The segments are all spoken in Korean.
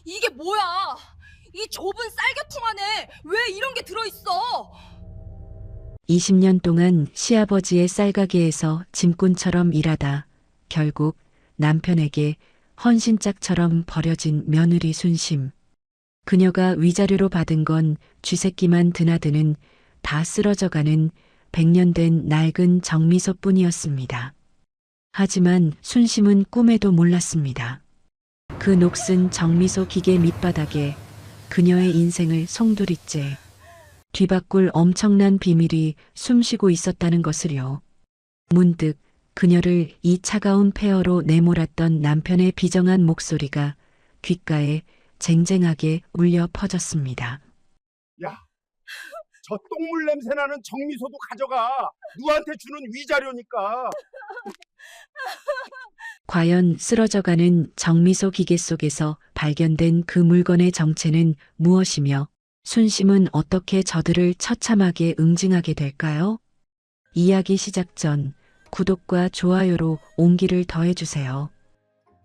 이게 뭐야? 이 좁은 쌀개통 안에 왜 이런 게 들어있어? 20년 동안 시아버지의 쌀가게에서 짐꾼처럼 일하다 결국 남편에게 헌신짝처럼 버려진 며느리 순심. 그녀가 위자료로 받은 건 쥐새끼만 드나드는 다 쓰러져가는 100년 된 낡은 정미소뿐이었습니다. 하지만 순심은 꿈에도 몰랐습니다. 그 녹슨 정미소 기계 밑바닥에 그녀의 인생을 송두리째 뒤바꿀 엄청난 비밀이 숨쉬고 있었다는 것을요. 문득 그녀를 이 차가운 폐허로 내몰았던 남편의 비정한 목소리가 귓가에 쟁쟁하게 울려 퍼졌습니다. 야, 저 똥물 냄새 나는 정미소도 가져가. 누구한테 주는 위자료니까. 과연 쓰러져가는 정미소 기계 속에서 발견된 그 물건의 정체는 무엇이며 순심은 어떻게 저들을 처참하게 응징하게 될까요? 이야기 시작 전 구독과 좋아요로 온기를 더해주세요.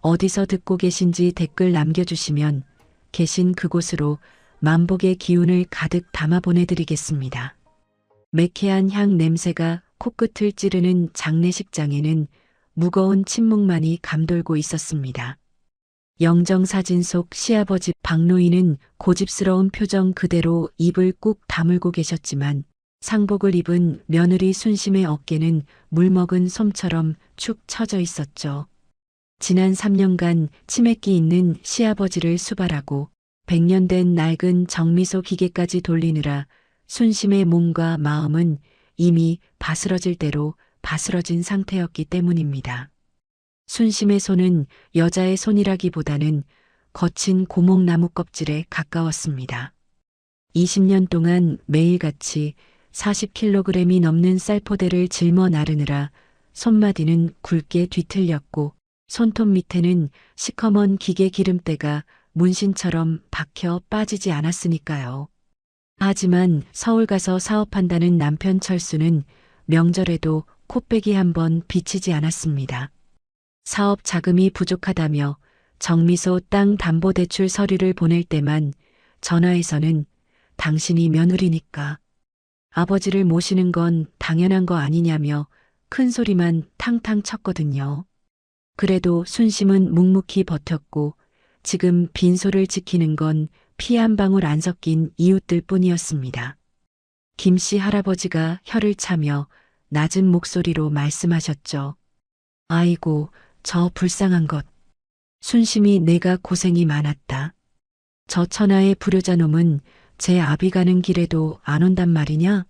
어디서 듣고 계신지 댓글 남겨주시면 계신 그곳으로 만복의 기운을 가득 담아 보내드리겠습니다. 매캐한 향 냄새가 코끝을 찌르는 장례식장에는 무거운 침묵만이 감돌고 있었습니다. 영정사진 속 시아버지 박노인은 고집스러운 표정 그대로 입을 꾹 다물고 계셨지만 상복을 입은 며느리 순심의 어깨는 물먹은 솜처럼 축 처져 있었죠. 지난 3년간 치매기 있는 시아버지를 수발하고 100년 된 낡은 정미소 기계까지 돌리느라 순심의 몸과 마음은 이미 바스러질 대로 바스러진 상태였기 때문입니다. 순심의 손은 여자의 손이라기보다는 거친 고목나무 껍질에 가까웠습니다. 20년 동안 매일같이 40kg이 넘는 쌀포대를 짊어 나르느라 손마디는 굵게 뒤틀렸고 손톱 밑에는 시커먼 기계 기름때가 문신처럼 박혀 빠지지 않았으니까요. 하지만 서울 가서 사업한다는 남편 철수는 명절에도 코빼기 한 번 비치지 않았습니다. 사업 자금이 부족하다며 정미소 땅 담보대출 서류를 보낼 때만 전화해서는 당신이 며느리니까 아버지를 모시는 건 당연한 거 아니냐며 큰 소리만 탕탕 쳤거든요. 그래도 순심은 묵묵히 버텼고 지금 빈소를 지키는 건 피 한 방울 안 섞인 이웃들 뿐이었습니다. 김씨 할아버지가 혀를 차며 낮은 목소리로 말씀하셨죠. 아이고, 저 불쌍한 것. 순심이 내가 고생이 많았다. 저 천하의 불효자 놈은 제 아비 가는 길에도 안 온단 말이냐?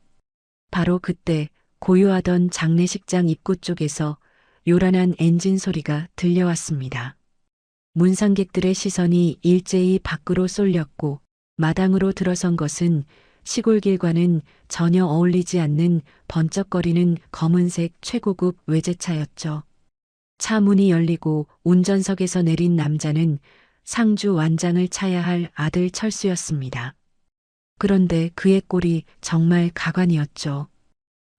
바로 그때 고요하던 장례식장 입구 쪽에서 요란한 엔진 소리가 들려왔습니다. 문상객들의 시선이 일제히 밖으로 쏠렸고 마당으로 들어선 것은 시골길과는 전혀 어울리지 않는 번쩍거리는 검은색 최고급 외제차였죠. 차 문이 열리고 운전석에서 내린 남자는 상주 완장을 차야 할 아들 철수였습니다. 그런데 그의 꼴이 정말 가관이었죠.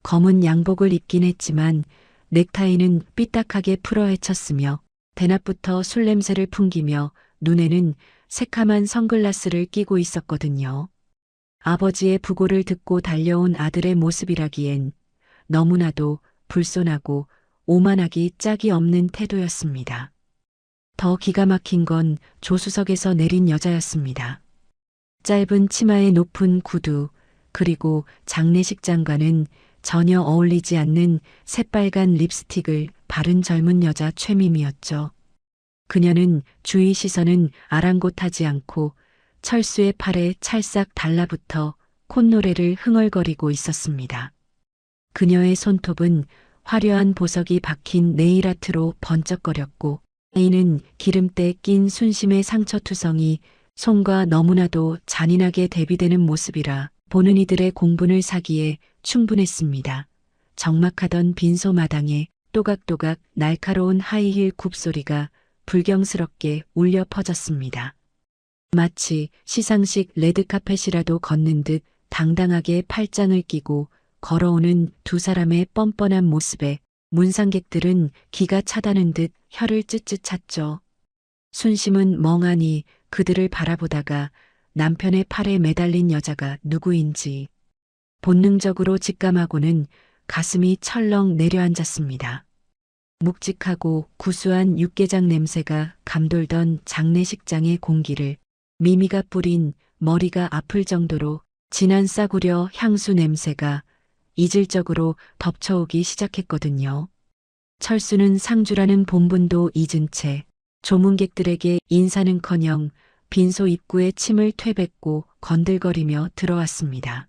검은 양복을 입긴 했지만 넥타이는 삐딱하게 풀어 헤쳤으며 대낮부터 술 냄새를 풍기며 눈에는 새카만 선글라스를 끼고 있었거든요. 아버지의 부고를 듣고 달려온 아들의 모습이라기엔 너무나도 불손하고 오만하기 짝이 없는 태도였습니다. 더 기가 막힌 건 조수석에서 내린 여자였습니다. 짧은 치마에 높은 구두, 그리고 장례식장과는 전혀 어울리지 않는 새빨간 립스틱을 바른 젊은 여자 최미미였죠. 그녀는 주위 시선은 아랑곳하지 않고 철수의 팔에 찰싹 달라붙어 콧노래를 흥얼거리고 있었습니다. 그녀의 손톱은 화려한 보석이 박힌 네일아트로 번쩍거렸고 이는 기름때 낀 순심의 상처투성이 손과 너무나도 잔인하게 대비되는 모습이라 보는 이들의 공분을 사기에 충분했습니다. 적막하던 빈소 마당에 또각또각 날카로운 하이힐 굽소리가 불경스럽게 울려 퍼졌습니다. 마치 시상식 레드카펫이라도 걷는 듯 당당하게 팔짱을 끼고 걸어오는 두 사람의 뻔뻔한 모습에 문상객들은 기가 차다는 듯 혀를 쯧쯧 찼죠. 순심은 멍하니 그들을 바라보다가 남편의 팔에 매달린 여자가 누구인지 본능적으로 직감하고는 가슴이 철렁 내려앉았습니다. 묵직하고 구수한 육개장 냄새가 감돌던 장례식장의 공기를 미미가 뿌린 머리가 아플 정도로 진한 싸구려 향수 냄새가 이질적으로 덮쳐오기 시작했거든요. 철수는 상주라는 본분도 잊은 채 조문객들에게 인사는커녕 빈소 입구에 침을 퇴뱉고 건들거리며 들어왔습니다.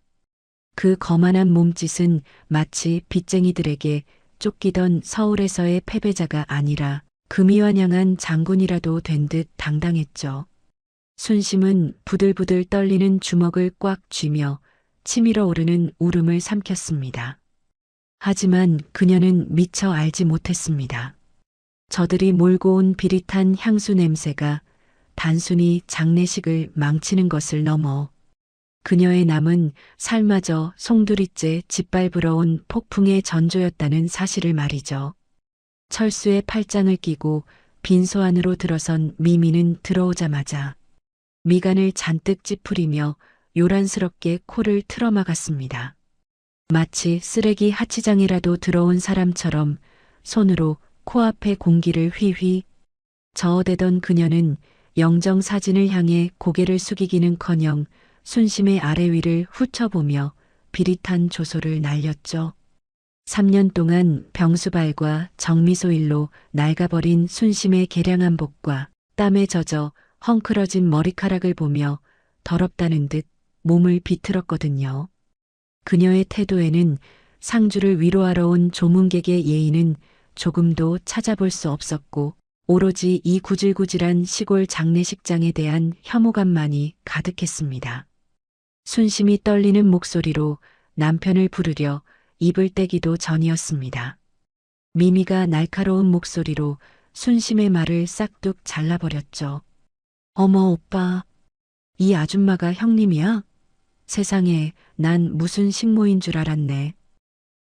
그 거만한 몸짓은 마치 빚쟁이들에게 쫓기던 서울에서의 패배자가 아니라 금이환영한 장군이라도 된 듯 당당했죠. 순심은 부들부들 떨리는 주먹을 꽉 쥐며 치밀어 오르는 울음을 삼켰습니다. 하지만 그녀는 미처 알지 못했습니다. 저들이 몰고 온 비릿한 향수 냄새가 단순히 장례식을 망치는 것을 넘어 그녀의 남은 삶마저 송두리째 짓밟으러 온 폭풍의 전조였다는 사실을 말이죠. 철수의 팔짱을 끼고 빈소 안으로 들어선 미미는 들어오자마자 미간을 잔뜩 찌푸리며 요란스럽게 코를 틀어막았습니다. 마치 쓰레기 하치장이라도 들어온 사람처럼 손으로 코앞의 공기를 휘휘 저어대던 그녀는 영정 사진을 향해 고개를 숙이기는커녕 순심의 아래 위를 훑어보며 비릿한 조소를 날렸죠. 3년 동안 병수발과 정미소일로 낡아버린 순심의 개량한 복과 땀에 젖어 헝클어진 머리카락을 보며 더럽다는 듯 몸을 비틀었거든요. 그녀의 태도에는 상주를 위로하러 온 조문객의 예의는 조금도 찾아볼 수 없었고 오로지 이 구질구질한 시골 장례식장에 대한 혐오감만이 가득했습니다. 순심이 떨리는 목소리로 남편을 부르려 입을 떼기도 전이었습니다. 미미가 날카로운 목소리로 순심의 말을 싹둑 잘라버렸죠. 어머 오빠, 이 아줌마가 형님이야? 세상에, 난 무슨 식모인 줄 알았네.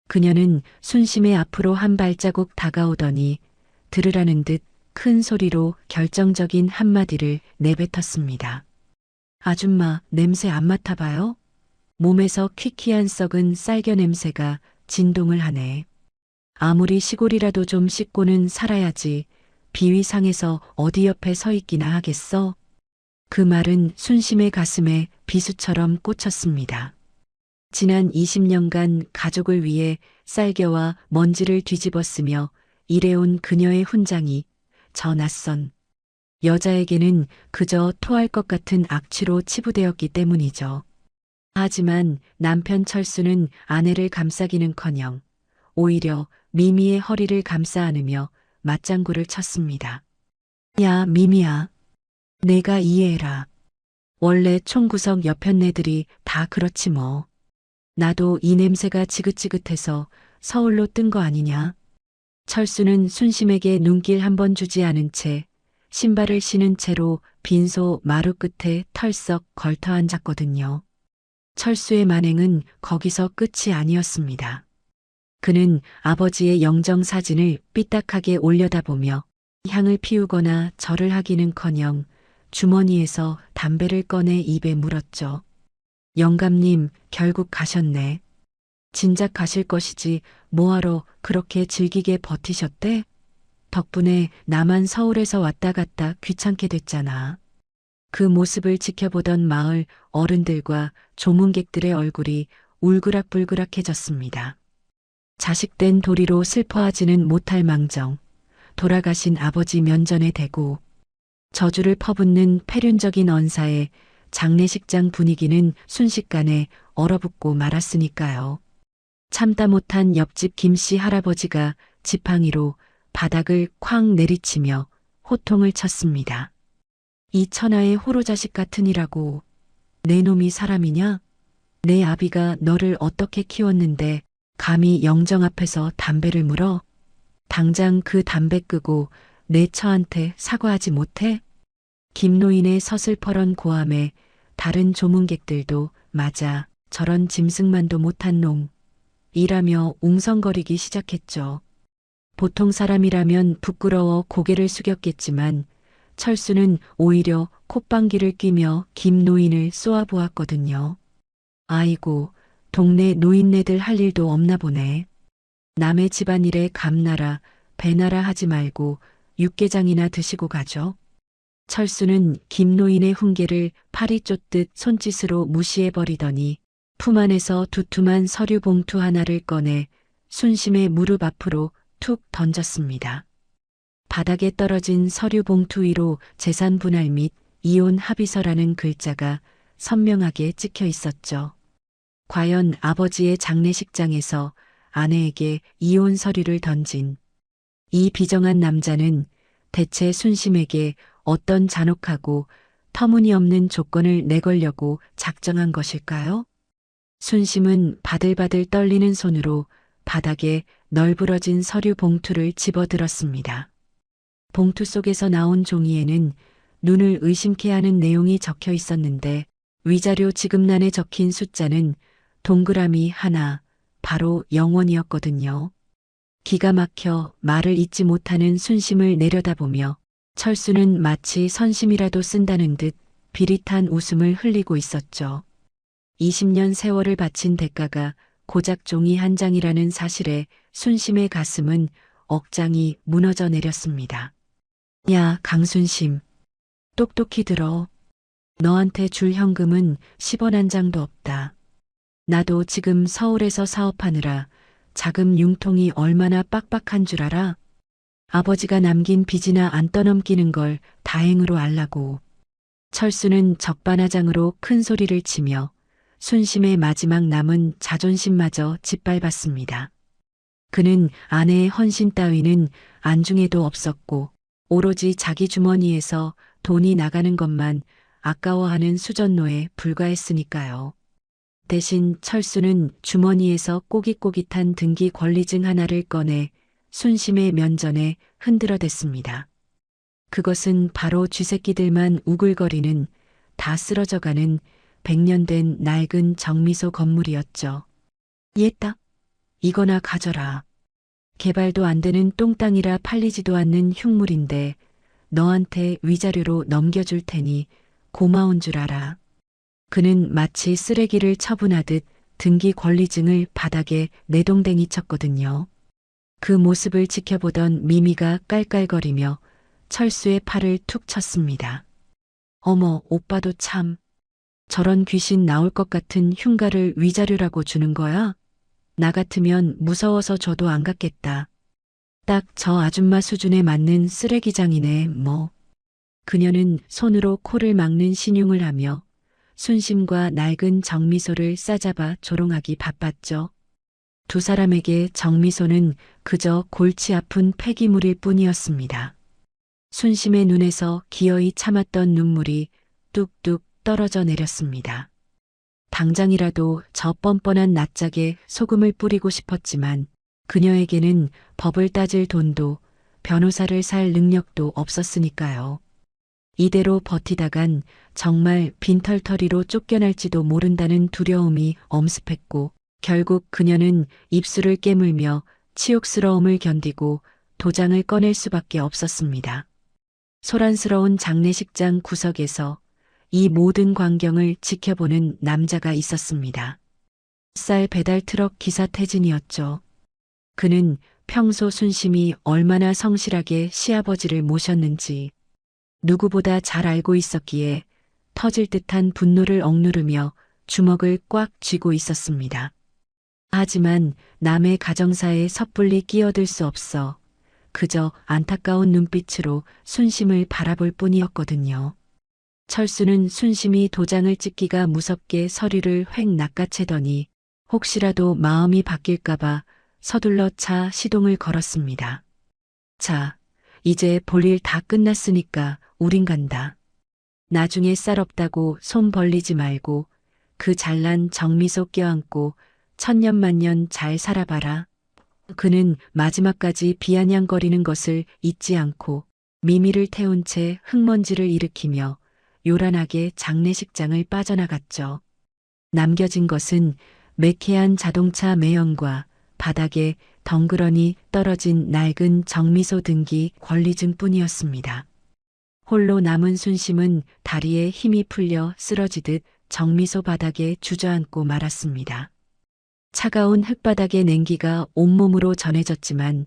그녀는 순심의 앞으로 한 발자국 다가오더니 들으라는 듯 큰 소리로 결정적인 한마디를 내뱉었습니다. 아줌마, 냄새 안 맡아봐요? 몸에서 퀴퀴한 썩은 쌀겨 냄새가 진동을 하네. 아무리 시골이라도 좀 씻고는 살아야지 비위상에서 어디 옆에 서 있기나 하겠어? 그 말은 순심의 가슴에 비수처럼 꽂혔습니다. 지난 20년간 가족을 위해 쌀겨와 먼지를 뒤집었으며 일해온 그녀의 훈장이 저 낯선 여자에게는 그저 토할 것 같은 악취로 치부되었기 때문이죠. 하지만 남편 철수는 아내를 감싸기는커녕 오히려 미미의 허리를 감싸 안으며 맞장구를 쳤습니다. 야, 미미야. 내가 이해해라. 원래 총구석 여편네들이 다 그렇지 뭐. 나도 이 냄새가 지긋지긋해서 서울로 뜬 거 아니냐. 철수는 순심에게 눈길 한번 주지 않은 채 신발을 신은 채로 빈소 마루 끝에 털썩 걸터 앉았거든요. 철수의 만행은 거기서 끝이 아니었습니다. 그는 아버지의 영정 사진을 삐딱하게 올려다보며 향을 피우거나 절을 하기는커녕 주머니에서 담배를 꺼내 입에 물었죠. 영감님, 결국 가셨네. 진작 가실 것이지 뭐하러 그렇게 질기게 버티셨대? 덕분에 나만 서울에서 왔다 갔다 귀찮게 됐잖아. 그 모습을 지켜보던 마을 어른들과 조문객들의 얼굴이 울그락불그락해졌습니다. 자식된 도리로 슬퍼하지는 못할 망정, 돌아가신 아버지 면전에 대고 저주를 퍼붓는 패륜적인 언사에 장례식장 분위기는 순식간에 얼어붙고 말았으니까요. 참다 못한 옆집 김씨 할아버지가 지팡이로 바닥을 쾅 내리치며 호통을 쳤습니다. 이 천하의 호로자식 같으니라고. 내 놈이 사람이냐? 내 아비가 너를 어떻게 키웠는데 감히 영정 앞에서 담배를 물어? 당장 그 담배 끄고 내 처한테 사과하지 못해? 김노인의 서슬퍼런 고함에 다른 조문객들도 맞아 저런 짐승만도 못한 놈 이라며 웅성거리기 시작했죠. 보통 사람이라면 부끄러워 고개를 숙였겠지만 철수는 오히려 콧방귀를 뀌며 김 노인을 쏘아보았거든요. 아이고, 동네 노인네들 할 일도 없나 보네. 남의 집안일에 감나라, 배나라 하지 말고 육개장이나 드시고 가죠. 철수는 김 노인의 훈계를 파리 쫓듯 손짓으로 무시해버리더니 품 안에서 두툼한 서류 봉투 하나를 꺼내 순심의 무릎 앞으로 툭 던졌습니다. 바닥에 떨어진 서류 봉투 위로 재산 분할 및 이혼 합의서라는 글자가 선명하게 찍혀 있었죠. 과연 아버지의 장례식장에서 아내에게 이혼 서류를 던진 이 비정한 남자는 대체 순심에게 어떤 잔혹하고 터무니없는 조건을 내걸려고 작정한 것일까요? 순심은 바들바들 떨리는 손으로 바닥에 널브러진 서류 봉투를 집어들었습니다. 봉투 속에서 나온 종이에는 눈을 의심케 하는 내용이 적혀 있었는데 위자료 지급란에 적힌 숫자는 동그라미 하나, 바로 0원이었거든요. 기가 막혀 말을 잇지 못하는 순심을 내려다보며 철수는 마치 선심이라도 쓴다는 듯 비릿한 웃음을 흘리고 있었죠. 20년 세월을 바친 대가가 고작 종이 한 장이라는 사실에 순심의 가슴은 억장이 무너져 내렸습니다. 야, 강순심. 똑똑히 들어. 너한테 줄 현금은 10원 한 장도 없다. 나도 지금 서울에서 사업하느라 자금 융통이 얼마나 빡빡한 줄 알아? 아버지가 남긴 빚이나 안 떠넘기는 걸 다행으로 알라고. 철수는 적반하장으로 큰 소리를 치며 순심의 마지막 남은 자존심마저 짓밟았습니다. 그는 아내의 헌신 따위는 안중에도 없었고 오로지 자기 주머니에서 돈이 나가는 것만 아까워하는 수전노에 불과했으니까요. 대신 철수는 주머니에서 꼬깃꼬깃한 등기 권리증 하나를 꺼내 순심의 면전에 흔들어댔습니다. 그것은 바로 쥐새끼들만 우글거리는 다 쓰러져가는 100년 된 낡은 정미소 건물이었죠. 얘딱 이거나 가져라. 개발도 안 되는 똥땅이라 팔리지도 않는 흉물인데 너한테 위자료로 넘겨줄 테니 고마운 줄 알아. 그는 마치 쓰레기를 처분하듯 등기 권리증을 바닥에 내동댕이 쳤거든요. 그 모습을 지켜보던 미미가 깔깔거리며 철수의 팔을 툭 쳤습니다. 어머, 오빠도 참. 저런 귀신 나올 것 같은 흉가를 위자료라고 주는 거야? 나 같으면 무서워서 줘도 안 갔겠다. 딱 저 아줌마 수준에 맞는 쓰레기장이네, 뭐. 그녀는 손으로 코를 막는 신용을 하며 순심과 낡은 정미소를 싸잡아 조롱하기 바빴죠. 두 사람에게 정미소는 그저 골치 아픈 폐기물일 뿐이었습니다. 순심의 눈에서 기어이 참았던 눈물이 뚝뚝 떨어져 내렸습니다. 당장이라도 저 뻔뻔한 낯짝에 소금을 뿌리고 싶었지만 그녀에게는 법을 따질 돈도 변호사를 살 능력도 없었으니까요. 이대로 버티다간 정말 빈털터리로 쫓겨날지도 모른다는 두려움이 엄습했고 결국 그녀는 입술을 깨물며 치욕스러움을 견디고 도장을 꺼낼 수밖에 없었습니다. 소란스러운 장례식장 구석에서 이 모든 광경을 지켜보는 남자가 있었습니다. 쌀 배달 트럭 기사 태진이었죠. 그는 평소 순심이 얼마나 성실하게 시아버지를 모셨는지 누구보다 잘 알고 있었기에 터질 듯한 분노를 억누르며 주먹을 꽉 쥐고 있었습니다. 하지만 남의 가정사에 섣불리 끼어들 수 없어 그저 안타까운 눈빛으로 순심을 바라볼 뿐이었거든요. 철수는 순심이 도장을 찍기가 무섭게 서류를 획 낚아채더니 혹시라도 마음이 바뀔까봐 서둘러 차 시동을 걸었습니다. 자, 이제 볼일 다 끝났으니까 우린 간다. 나중에 쌀 없다고 손 벌리지 말고 그 잘난 정미소 껴안고 천년만년 잘 살아봐라. 그는 마지막까지 비아냥거리는 것을 잊지 않고 미미를 태운 채 흙먼지를 일으키며 요란하게 장례식장을 빠져나갔죠. 남겨진 것은 매캐한 자동차 매연과 바닥에 덩그러니 떨어진 낡은 정미소 등기 권리증뿐이었습니다. 홀로 남은 순심은 다리에 힘이 풀려 쓰러지듯 정미소 바닥에 주저앉고 말았습니다. 차가운 흙바닥의 냉기가 온몸으로 전해졌지만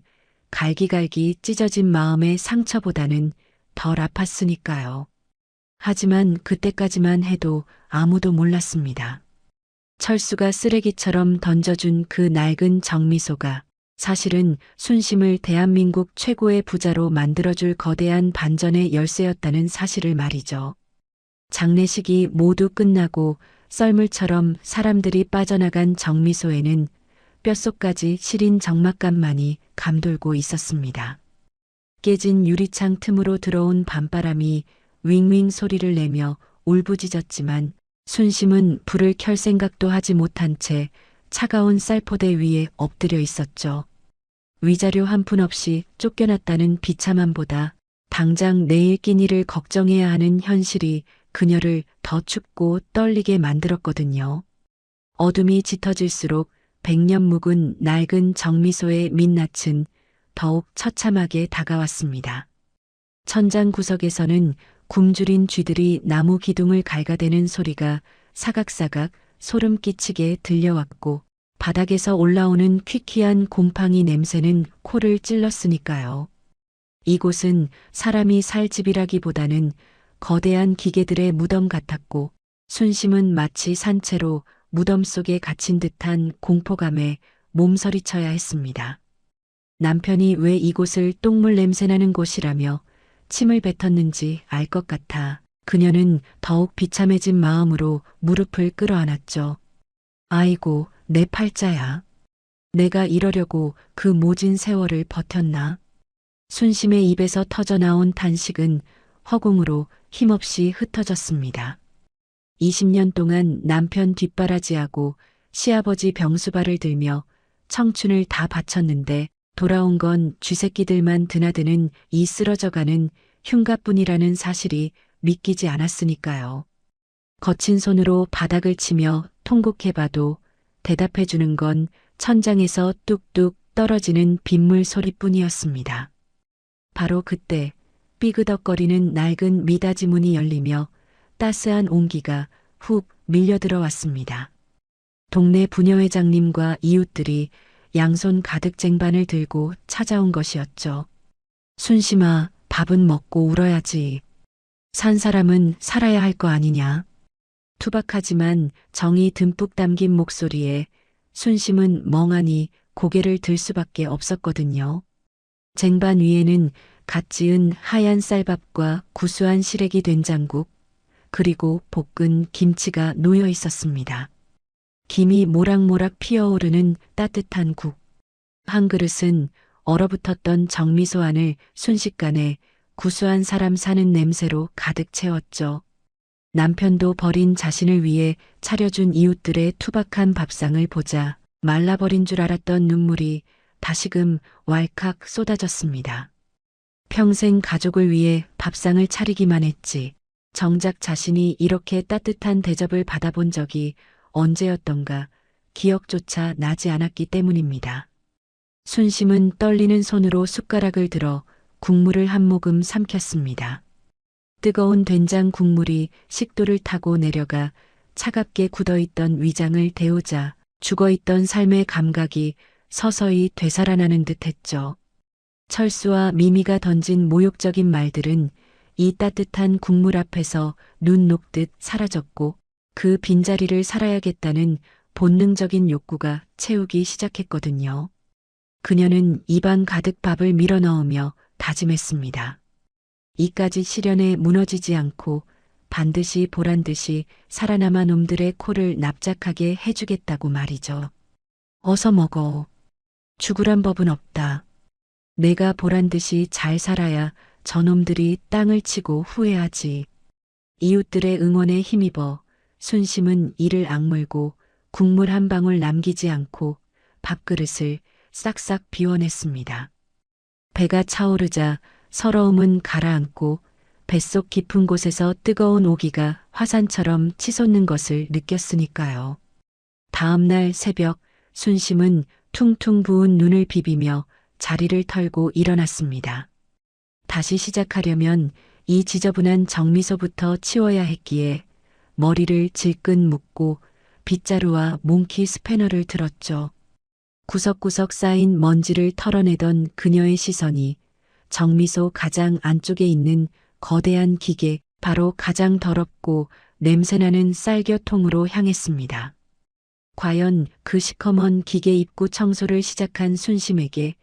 갈기갈기 찢어진 마음의 상처보다는 덜 아팠으니까요. 하지만 그때까지만 해도 아무도 몰랐습니다. 철수가 쓰레기처럼 던져준 그 낡은 정미소가 사실은 순심을 대한민국 최고의 부자로 만들어줄 거대한 반전의 열쇠였다는 사실을 말이죠. 장례식이 모두 끝나고 썰물처럼 사람들이 빠져나간 정미소에는 뼛속까지 시린 적막감만이 감돌고 있었습니다. 깨진 유리창 틈으로 들어온 밤바람이 윙윙 소리를 내며 울부짖었지만 순심은 불을 켤 생각도 하지 못한 채 차가운 쌀포대 위에 엎드려 있었죠. 위자료 한 푼 없이 쫓겨났다는 비참함보다 당장 내일 끼니를 걱정해야 하는 현실이 그녀를 더 춥고 떨리게 만들었거든요. 어둠이 짙어질수록 백년 묵은 낡은 정미소의 민낯은 더욱 처참하게 다가왔습니다. 천장 구석에서는 굶주린 쥐들이 나무 기둥을 갈가대는 소리가 사각사각 소름 끼치게 들려왔고 바닥에서 올라오는 퀴퀴한 곰팡이 냄새는 코를 찔렀으니까요. 이곳은 사람이 살 집이라기보다는 거대한 기계들의 무덤 같았고 순심은 마치 산채로 무덤 속에 갇힌 듯한 공포감에 몸서리쳐야 했습니다. 남편이 왜 이곳을 똥물 냄새나는 곳이라며 침을 뱉었는지 알 것 같아 그녀는 더욱 비참해진 마음으로 무릎을 끌어안았죠. 아이고, 내 팔자야. 내가 이러려고 그 모진 세월을 버텼나? 순심의 입에서 터져나온 탄식은 허공으로 힘없이 흩어졌습니다. 20년 동안 남편 뒷바라지하고 시아버지 병수발을 들며 청춘을 다 바쳤는데 돌아온 건 쥐새끼들만 드나드는 이 쓰러져가는 흉가뿐이라는 사실이 믿기지 않았으니까요. 거친 손으로 바닥을 치며 통곡해봐도 대답해주는 건 천장에서 뚝뚝 떨어지는 빗물 소리뿐이었습니다. 바로 그때 삐그덕거리는 낡은 미닫이 문이 열리며 따스한 온기가 훅 밀려들어왔습니다. 동네 부녀회장님과 이웃들이 양손 가득 쟁반을 들고 찾아온 것이었죠. 순심아, 밥은 먹고 울어야지. 산 사람은 살아야 할 거 아니냐. 투박하지만 정이 듬뿍 담긴 목소리에 순심은 멍하니 고개를 들 수밖에 없었거든요. 쟁반 위에는 갓 지은 하얀 쌀밥과 구수한 시래기 된장국, 그리고 볶은 김치가 놓여 있었습니다. 김이 모락모락 피어오르는 따뜻한 국. 한 그릇은 얼어붙었던 정미소 안을 순식간에 구수한 사람 사는 냄새로 가득 채웠죠. 남편도 버린 자신을 위해 차려준 이웃들의 투박한 밥상을 보자 말라버린 줄 알았던 눈물이 다시금 왈칵 쏟아졌습니다. 평생 가족을 위해 밥상을 차리기만 했지. 정작 자신이 이렇게 따뜻한 대접을 받아본 적이 언제였던가 기억조차 나지 않았기 때문입니다. 순심은 떨리는 손으로 숟가락을 들어 국물을 한 모금 삼켰습니다. 뜨거운 된장 국물이 식도를 타고 내려가 차갑게 굳어있던 위장을 데우자 죽어있던 삶의 감각이 서서히 되살아나는 듯 했죠. 철수와 미미가 던진 모욕적인 말들은 이 따뜻한 국물 앞에서 눈 녹듯 사라졌고 그 빈자리를 살아야겠다는 본능적인 욕구가 채우기 시작했거든요. 그녀는 입안 가득 밥을 밀어넣으며 다짐했습니다. 이까지 시련에 무너지지 않고 반드시 보란듯이 살아남아 놈들의 코를 납작하게 해주겠다고 말이죠. 어서 먹어. 죽으란 법은 없다. 내가 보란듯이 잘 살아야 저놈들이 땅을 치고 후회하지. 이웃들의 응원에 힘입어 순심은 이를 악물고 국물 한 방울 남기지 않고 밥그릇을 싹싹 비워냈습니다. 배가 차오르자 서러움은 가라앉고 뱃속 깊은 곳에서 뜨거운 오기가 화산처럼 치솟는 것을 느꼈으니까요. 다음 날 새벽 순심은 퉁퉁 부은 눈을 비비며 자리를 털고 일어났습니다. 다시 시작하려면 이 지저분한 정미소부터 치워야 했기에 머리를 질끈 묶고 빗자루와 몽키 스패너를 들었죠. 구석구석 쌓인 먼지를 털어내던 그녀의 시선이 정미소 가장 안쪽에 있는 거대한 기계, 바로 가장 더럽고 냄새나는 쌀겨통으로 향했습니다. 과연 그 시커먼 기계 입구 청소를 시작한 순심에게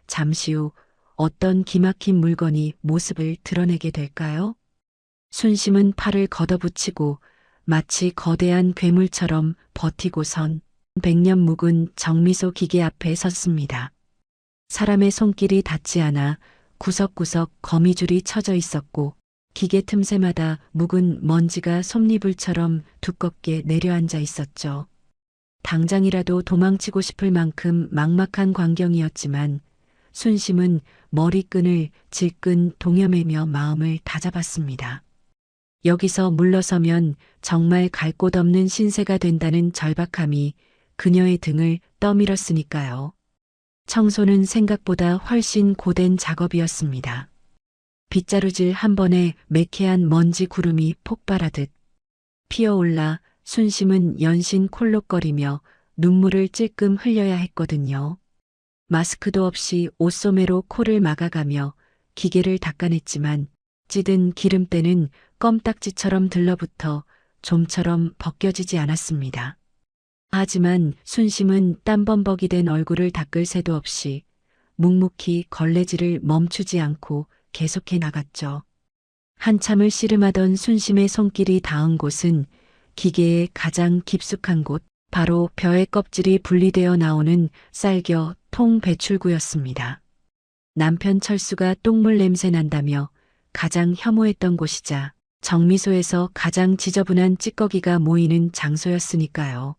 잠시 후 어떤 기막힌 물건이 모습을 드러내게 될까요? 순심은 팔을 걷어붙이고 마치 거대한 괴물처럼 버티고선 100년 묵은 정미소 기계 앞에 섰습니다. 사람의 손길이 닿지 않아 구석구석 거미줄이 쳐져 있었고 기계 틈새마다 묵은 먼지가 솜니불처럼 두껍게 내려앉아 있었죠. 당장이라도 도망치고 싶을 만큼 막막한 광경이었지만 순심은 머리끈을 질끈 동여매며 마음을 다잡았습니다. 여기서 물러서면 정말 갈 곳 없는 신세가 된다는 절박함이 그녀의 등을 떠밀었으니까요. 청소는 생각보다 훨씬 고된 작업이었습니다. 빗자루질 한 번에 매캐한 먼지 구름이 폭발하듯 피어올라 순심은 연신 콜록거리며 눈물을 찔끔 흘려야 했거든요. 마스크도 없이 옷소매로 코를 막아가며 기계를 닦아냈지만 찌든 기름때는 껌딱지처럼 들러붙어 좀처럼 벗겨지지 않았습니다. 하지만 순심은 땀범벅이 된 얼굴을 닦을 새도 없이 묵묵히 걸레질을 멈추지 않고 계속해 나갔죠. 한참을 씨름하던 순심의 손길이 닿은 곳은 기계의 가장 깊숙한 곳, 바로 벼의 껍질이 분리되어 나오는 쌀겨 통 배출구였습니다. 남편 철수가 똥물 냄새 난다며 가장 혐오했던 곳이자 정미소에서 가장 지저분한 찌꺼기가 모이는 장소였으니까요.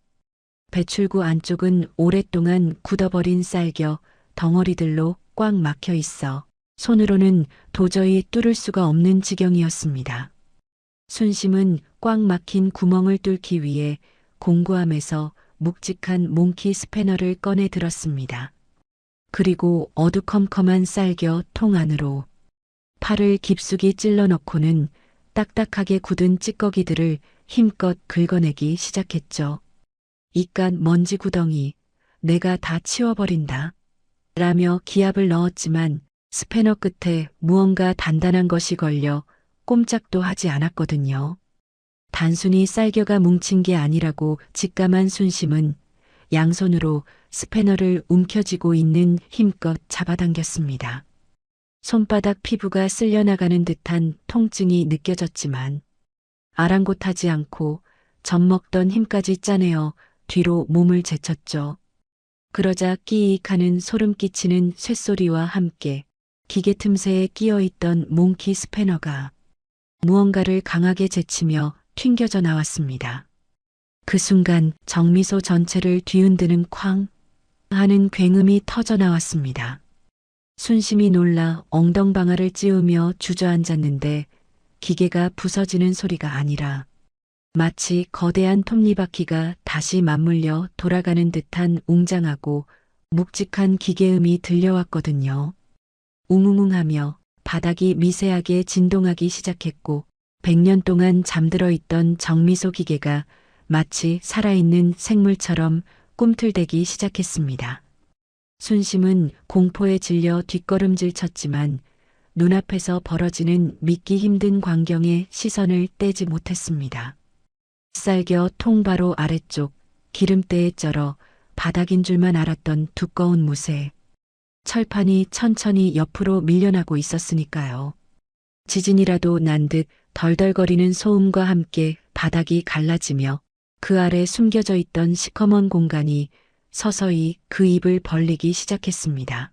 배출구 안쪽은 오랫동안 굳어버린 쌀겨 덩어리들로 꽉 막혀 있어 손으로는 도저히 뚫을 수가 없는 지경이었습니다. 순심은 꽉 막힌 구멍을 뚫기 위해 공구함에서 묵직한 몽키 스패너를 꺼내 들었습니다. 그리고 어두컴컴한 쌀겨 통 안으로 팔을 깊숙이 찔러 넣고는 딱딱하게 굳은 찌꺼기들을 힘껏 긁어내기 시작했죠. 이깟 먼지 구덩이, 내가 다 치워버린다. 라며 기압을 넣었지만 스패너 끝에 무언가 단단한 것이 걸려 꼼짝도 하지 않았거든요. 단순히 쌀겨가 뭉친 게 아니라고 직감한 순심은 양손으로 스패너를 움켜쥐고 있는 힘껏 잡아당겼습니다. 손바닥 피부가 쓸려나가는 듯한 통증이 느껴졌지만 아랑곳하지 않고 젖먹던 힘까지 짜내어 뒤로 몸을 제쳤죠. 그러자 끼익 하는 소름 끼치는 쇳소리와 함께 기계 틈새에 끼어있던 몽키 스패너가 무언가를 강하게 제치며 튕겨져 나왔습니다. 그 순간 정미소 전체를 뒤흔드는 쾅 하는 굉음이 터져 나왔습니다. 순심이 놀라 엉덩방아를 찌우며 주저앉았는데 기계가 부서지는 소리가 아니라 마치 거대한 톱니바퀴가 다시 맞물려 돌아가는 듯한 웅장하고 묵직한 기계음이 들려왔거든요. 웅웅웅하며 바닥이 미세하게 진동하기 시작했고 100년 동안 잠들어 있던 정미소 기계가 마치 살아있는 생물처럼 꿈틀대기 시작했습니다. 순심은 공포에 질려 뒷걸음질 쳤지만 눈앞에서 벌어지는 믿기 힘든 광경에 시선을 떼지 못했습니다. 쌀겨 통 바로 아래쪽 기름때에 쩔어 바닥인 줄만 알았던 두꺼운 무쇠. 철판이 천천히 옆으로 밀려나고 있었으니까요. 지진이라도 난 듯 덜덜거리는 소음과 함께 바닥이 갈라지며 그 아래 숨겨져 있던 시커먼 공간이 서서히 그 입을 벌리기 시작했습니다.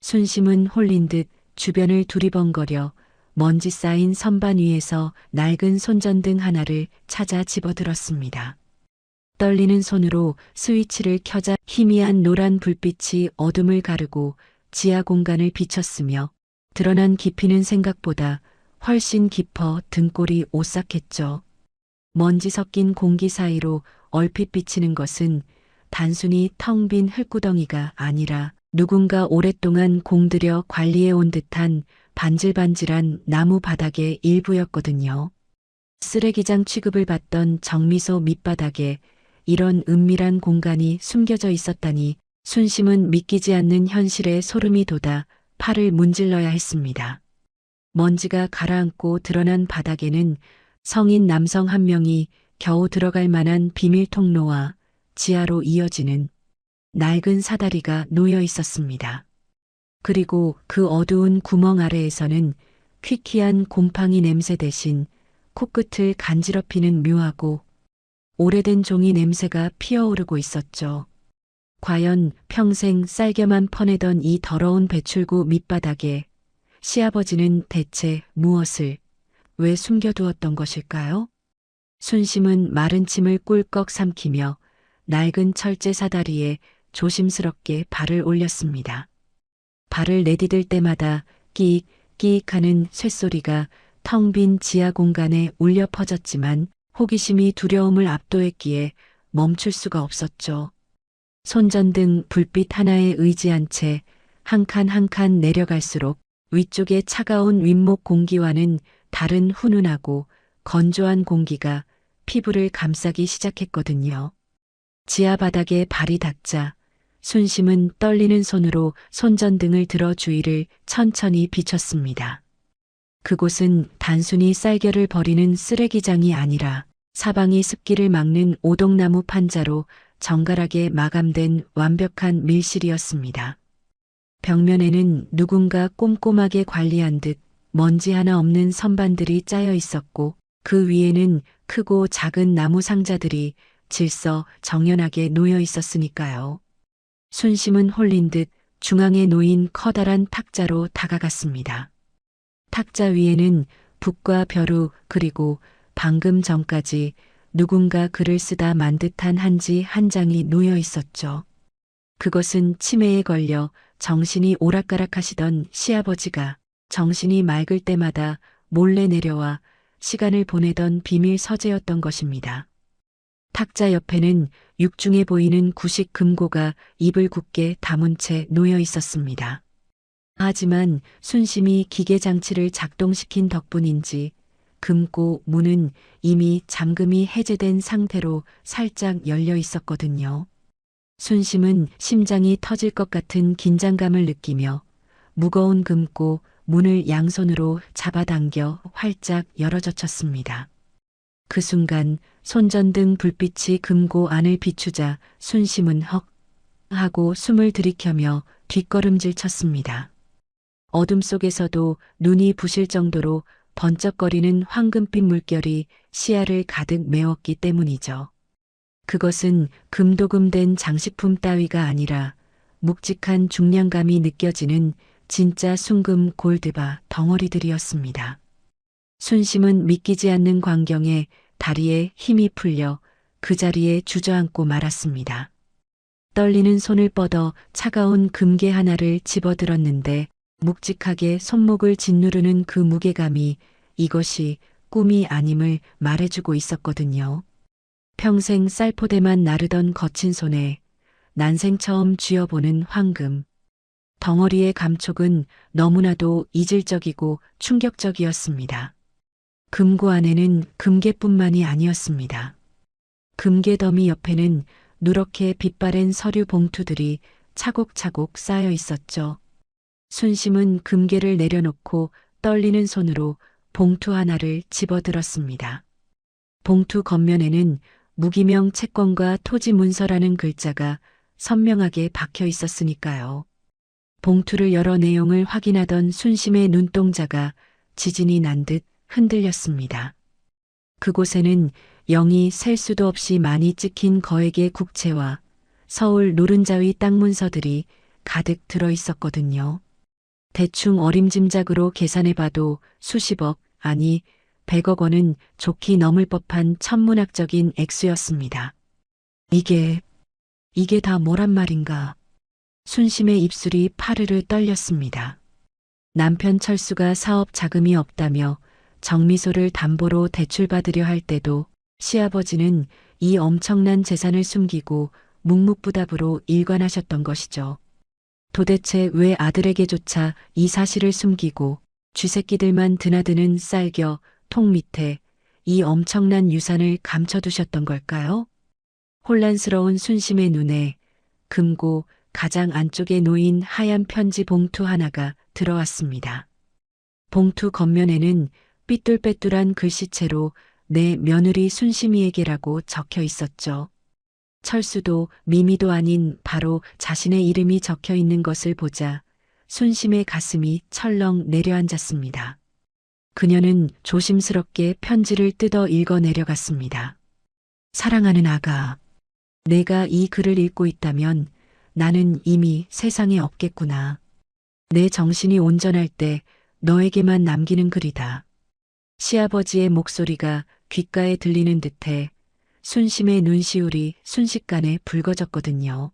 순심은 홀린 듯 주변을 두리번거려 먼지 쌓인 선반 위에서 낡은 손전등 하나를 찾아 집어들었습니다. 떨리는 손으로 스위치를 켜자 희미한 노란 불빛이 어둠을 가르고 지하 공간을 비췄으며 드러난 깊이는 생각보다 훨씬 깊어 등골이 오싹했죠. 먼지 섞인 공기 사이로 얼핏 비치는 것은 단순히 텅 빈 흙구덩이가 아니라 누군가 오랫동안 공들여 관리해 온 듯한 반질반질한 나무 바닥의 일부였거든요. 쓰레기장 취급을 받던 정미소 밑바닥에 이런 은밀한 공간이 숨겨져 있었다니 순심은 믿기지 않는 현실에 소름이 돋아 팔을 문질러야 했습니다. 먼지가 가라앉고 드러난 바닥에는 성인 남성 한 명이 겨우 들어갈 만한 비밀 통로와 지하로 이어지는 낡은 사다리가 놓여 있었습니다. 그리고 그 어두운 구멍 아래에서는 퀴퀴한 곰팡이 냄새 대신 코끝을 간지럽히는 묘하고 오래된 종이 냄새가 피어오르고 있었죠. 과연 평생 쌀겨만 퍼내던 이 더러운 배출구 밑바닥에 시아버지는 대체 무엇을 왜 숨겨두었던 것일까요? 순심은 마른 침을 꿀꺽 삼키며 낡은 철제 사다리에 조심스럽게 발을 올렸습니다. 발을 내디딜 때마다 끼익 끼익 하는 쇳소리가 텅 빈 지하 공간에 울려 퍼졌지만 호기심이 두려움을 압도했기에 멈출 수가 없었죠. 손전등 불빛 하나에 의지한 채 한 칸 한 칸 내려갈수록 위쪽의 차가운 윗목 공기와는 다른 훈훈하고 건조한 공기가 피부를 감싸기 시작했거든요. 지하 바닥에 발이 닿자 순심은 떨리는 손으로 손전등을 들어 주위를 천천히 비췄습니다. 그곳은 단순히 쌀겨를 버리는 쓰레기장이 아니라 사방이 습기를 막는 오동나무 판자로 정갈하게 마감된 완벽한 밀실이었습니다. 벽면에는 누군가 꼼꼼하게 관리한 듯 먼지 하나 없는 선반들이 짜여 있었고 그 위에는 크고 작은 나무 상자들이 질서 정연하게 놓여 있었으니까요. 순심은 홀린 듯 중앙에 놓인 커다란 탁자로 다가갔습니다. 탁자 위에는 붓과 벼루 그리고 방금 전까지 누군가 글을 쓰다 만 듯한 한지 한 장이 놓여 있었죠. 그것은 치매에 걸려 정신이 오락가락하시던 시아버지가 정신이 맑을 때마다 몰래 내려와 시간을 보내던 비밀 서재였던 것입니다. 탁자 옆에는 육중해 보이는 구식 금고가 입을 굳게 다문 채 놓여 있었습니다. 하지만 순심이 기계 장치를 작동시킨 덕분인지 금고 문은 이미 잠금이 해제된 상태로 살짝 열려 있었거든요. 순심은 심장이 터질 것 같은 긴장감을 느끼며 무거운 금고 문을 양손으로 잡아당겨 활짝 열어젖혔습니다. 그 순간 손전등 불빛이 금고 안을 비추자 순심은 헉 하고 숨을 들이켜며 뒷걸음질 쳤습니다. 어둠 속에서도 눈이 부실 정도로 번쩍거리는 황금빛 물결이 시야를 가득 메웠기 때문이죠. 그것은 금도금된 장식품 따위가 아니라 묵직한 중량감이 느껴지는 진짜 순금 골드바 덩어리들이었습니다. 순심은 믿기지 않는 광경에 다리에 힘이 풀려 그 자리에 주저앉고 말았습니다. 떨리는 손을 뻗어 차가운 금괴 하나를 집어들었는데 묵직하게 손목을 짓누르는 그 무게감이 이것이 꿈이 아님을 말해주고 있었거든요. 평생 쌀포대만 나르던 거친 손에 난생 처음 쥐어보는 황금. 덩어리의 감촉은 너무나도 이질적이고 충격적이었습니다. 금고 안에는 금괴뿐만이 아니었습니다. 금괴 더미 옆에는 누렇게 빛바랜 서류 봉투들이 차곡차곡 쌓여 있었죠. 순심은 금괴를 내려놓고 떨리는 손으로 봉투 하나를 집어들었습니다. 봉투 겉면에는 무기명 채권과 토지 문서라는 글자가 선명하게 박혀 있었으니까요. 봉투를 열어 내용을 확인하던 순심의 눈동자가 지진이 난 듯 흔들렸습니다. 그곳에는 영이 셀 수도 없이 많이 찍힌 거액의 국채와 서울 노른자위 땅 문서들이 가득 들어 있었거든요. 대충 어림짐작으로 계산해봐도 수십억, 아니 100억 원은 좋게 넘을 법한 천문학적인 액수였습니다. 이게 다 뭐란 말인가. 순심의 입술이 파르르 떨렸습니다. 남편 철수가 사업 자금이 없다며 정미소를 담보로 대출받으려 할 때도 시아버지는 이 엄청난 재산을 숨기고 묵묵부답으로 일관하셨던 것이죠. 도대체 왜 아들에게조차 이 사실을 숨기고 쥐새끼들만 드나드는 쌀겨 통 밑에 이 엄청난 유산을 감춰두셨던 걸까요? 혼란스러운 순심의 눈에 금고 가장 안쪽에 놓인 하얀 편지 봉투 하나가 들어왔습니다. 봉투 겉면에는 삐뚤빼뚤한 글씨체로 내 며느리 순심이에게라고 적혀 있었죠. 철수도 미미도 아닌 바로 자신의 이름이 적혀 있는 것을 보자 순심의 가슴이 철렁 내려앉았습니다. 그녀는 조심스럽게 편지를 뜯어 읽어 내려갔습니다. 사랑하는 아가, 내가 이 글을 읽고 있다면 나는 이미 세상에 없겠구나. 내 정신이 온전할 때 너에게만 남기는 글이다. 시아버지의 목소리가 귓가에 들리는 듯해 순심의 눈시울이 순식간에 붉어졌거든요.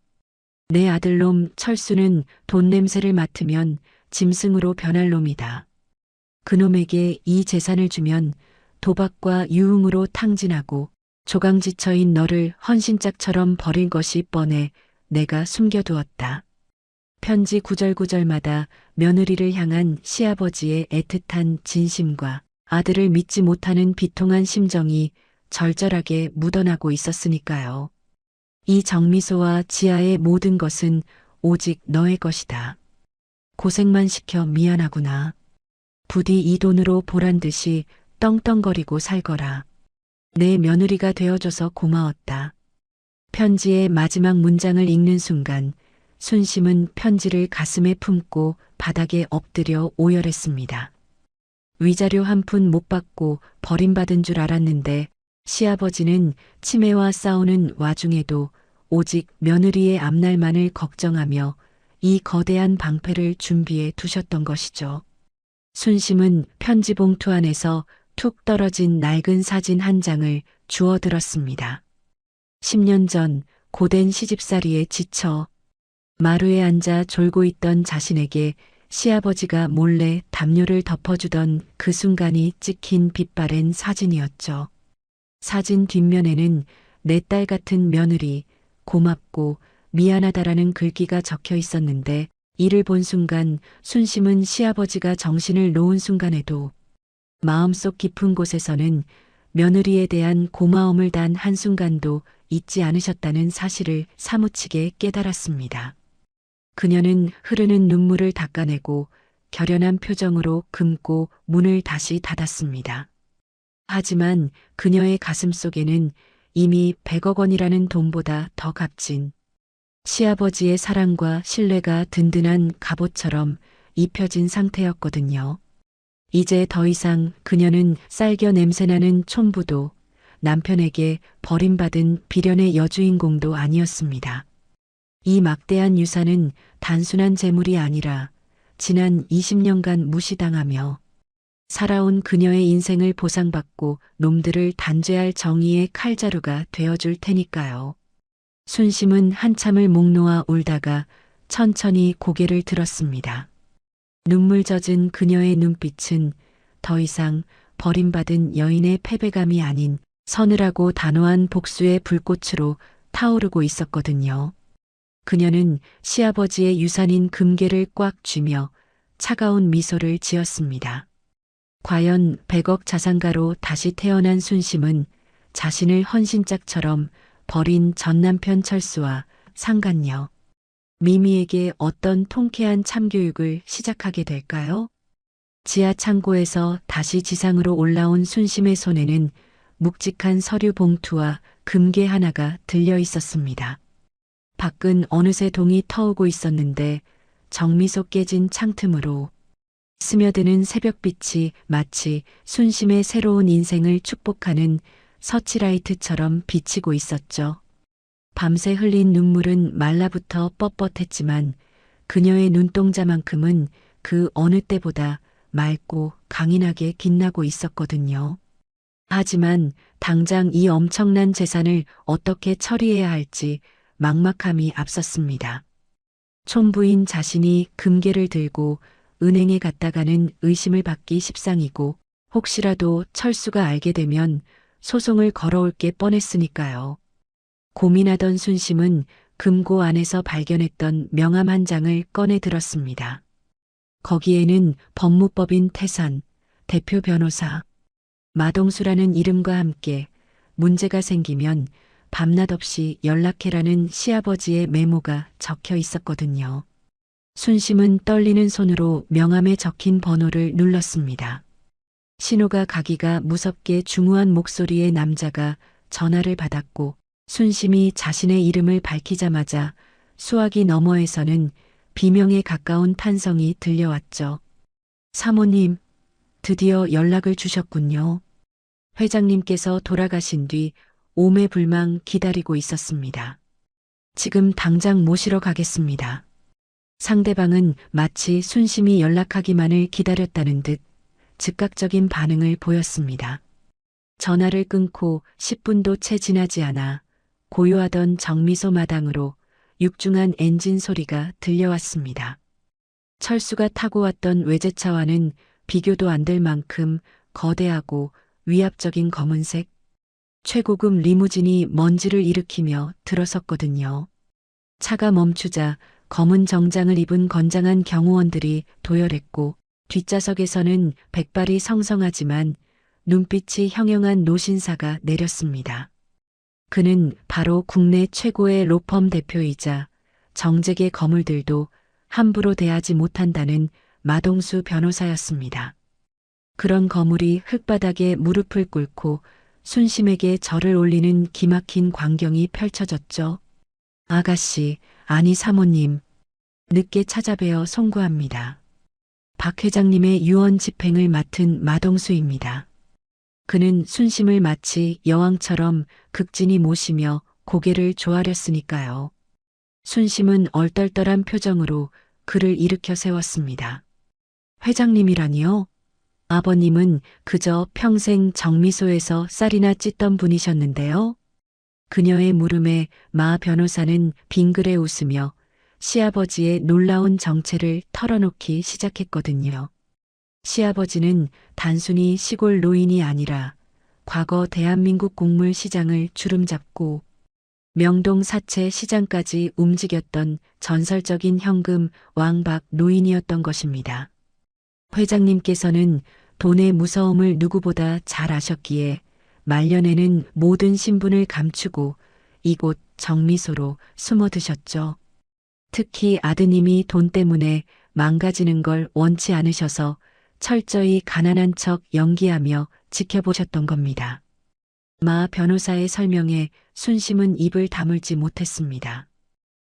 내 아들놈 철수는 돈 냄새를 맡으면 짐승으로 변할 놈이다. 그놈에게 이 재산을 주면 도박과 유흥으로 탕진하고 조강지처인 너를 헌신짝처럼 버릴 것이 뻔해 내가 숨겨두었다. 편지 구절구절마다 며느리를 향한 시아버지의 애틋한 진심과 아들을 믿지 못하는 비통한 심정이 절절하게 묻어나고 있었으니까요. 이 정미소와 지아의 모든 것은 오직 너의 것이다. 고생만 시켜 미안하구나. 부디 이 돈으로 보란 듯이 떵떵거리고 살거라. 내 며느리가 되어줘서 고마웠다. 편지의 마지막 문장을 읽는 순간 순심은 편지를 가슴에 품고 바닥에 엎드려 오열했습니다. 위자료 한 푼 못 받고 버림받은 줄 알았는데 시아버지는 치매와 싸우는 와중에도 오직 며느리의 앞날만을 걱정하며 이 거대한 방패를 준비해 두셨던 것이죠. 순심은 편지 봉투 안에서 툭 떨어진 낡은 사진 한 장을 주워들었습니다. 10년 전 고된 시집살이에 지쳐 마루에 앉아 졸고 있던 자신에게 시아버지가 몰래 담요를 덮어주던 그 순간이 찍힌 빛바랜 사진이었죠. 사진 뒷면에는 내 딸 같은 며느리, 고맙고 미안하다라는 글귀가 적혀 있었는데 이를 본 순간 순심은 시아버지가 정신을 놓은 순간에도 마음속 깊은 곳에서는 며느리에 대한 고마움을 단 한순간도 잊지 않으셨다는 사실을 사무치게 깨달았습니다. 그녀는 흐르는 눈물을 닦아내고 결연한 표정으로 금고 문을 다시 닫았습니다. 하지만 그녀의 가슴 속에는 이미 100억 원이라는 돈보다 더 값진 시아버지의 사랑과 신뢰가 든든한 갑옷처럼 입혀진 상태였거든요. 이제 더 이상 그녀는 쌀겨 냄새나는 촌부도 남편에게 버림받은 비련의 여주인공도 아니었습니다. 이 막대한 유산은 단순한 재물이 아니라 지난 20년간 무시당하며 살아온 그녀의 인생을 보상받고 놈들을 단죄할 정의의 칼자루가 되어줄 테니까요. 순심은 한참을 목 놓아 울다가 천천히 고개를 들었습니다. 눈물 젖은 그녀의 눈빛은 더 이상 버림받은 여인의 패배감이 아닌 서늘하고 단호한 복수의 불꽃으로 타오르고 있었거든요. 그녀는 시아버지의 유산인 금괴를 꽉 쥐며 차가운 미소를 지었습니다. 과연 100억 자산가로 다시 태어난 순심은 자신을 헌신짝처럼 버린 전남편 철수와 상간녀 미미에게 어떤 통쾌한 참교육을 시작하게 될까요? 지하 창고에서 다시 지상으로 올라온 순심의 손에는 묵직한 서류 봉투와 금괴 하나가 들려 있었습니다. 밖은 어느새 동이 터오고 있었는데 정미소 깨진 창틈으로 스며드는 새벽빛이 마치 순심의 새로운 인생을 축복하는 서치라이트처럼 비치고 있었죠. 밤새 흘린 눈물은 말라붙어 뻣뻣했지만 그녀의 눈동자만큼은 그 어느 때보다 맑고 강인하게 빛나고 있었거든요. 하지만 당장 이 엄청난 재산을 어떻게 처리해야 할지 막막함이 앞섰습니다. 촌부인 자신이 금괴를 들고 은행에 갔다가는 의심을 받기 십상이고 혹시라도 철수가 알게 되면 소송을 걸어올 게 뻔했으니까요. 고민하던 순심은 금고 안에서 발견했던 명함 한 장을 꺼내 들었습니다. 거기에는 법무법인 태산, 대표 변호사, 마동수라는 이름과 함께 문제가 생기면 밤낮 없이 연락해라는 시아버지의 메모가 적혀 있었거든요. 순심은 떨리는 손으로 명함에 적힌 번호를 눌렀습니다. 신호가 가기가 무섭게 중후한 목소리의 남자가 전화를 받았고 순심이 자신의 이름을 밝히자마자 수화기 너머에서는 비명에 가까운 탄성이 들려왔죠. 사모님, 드디어 연락을 주셨군요. 회장님께서 돌아가신 뒤 오매불망 기다리고 있었습니다. 지금 당장 모시러 가겠습니다. 상대방은 마치 순심이 연락하기만을 기다렸다는 듯 즉각적인 반응을 보였습니다. 전화를 끊고 10분도 채 지나지 않아 고요하던 정미소 마당으로 육중한 엔진 소리가 들려왔습니다. 철수가 타고 왔던 외제차와는 비교도 안 될 만큼 거대하고 위압적인 검은색 최고급 리무진이 먼지를 일으키며 들어섰거든요. 차가 멈추자 검은 정장을 입은 건장한 경호원들이 도열했고 뒷좌석에서는 백발이 성성하지만 눈빛이 형형한 노신사가 내렸습니다. 그는 바로 국내 최고의 로펌 대표이자 정직의 거물들도 함부로 대하지 못한다는 마동수 변호사였습니다. 그런 거물이 흙바닥에 무릎을 꿇고 순심에게 절을 올리는 기막힌 광경이 펼쳐졌죠. 아가씨, 아니 사모님, 늦게 찾아뵈어 송구합니다. 박 회장님의 유언 집행을 맡은 마동수입니다. 그는 순심을 마치 여왕처럼 극진히 모시며 고개를 조아렸으니까요. 순심은 얼떨떨한 표정으로 그를 일으켜 세웠습니다. 회장님이라니요? 아버님은 그저 평생 정미소에서 쌀이나 찢던 분이셨는데요. 그녀의 물음에 마 변호사는 빙그레 웃으며 시아버지의 놀라운 정체를 털어놓기 시작했거든요. 시아버지는 단순히 시골 노인이 아니라 과거 대한민국 곡물 시장을 주름잡고 명동 사채 시장까지 움직였던 전설적인 현금 왕박 노인이었던 것입니다. 회장님께서는 돈의 무서움을 누구보다 잘 아셨기에 말년에는 모든 신분을 감추고 이곳 정미소로 숨어드셨죠. 특히 아드님이 돈 때문에 망가지는 걸 원치 않으셔서 철저히 가난한 척 연기하며 지켜보셨던 겁니다. 마 변호사의 설명에 순심은 입을 다물지 못했습니다.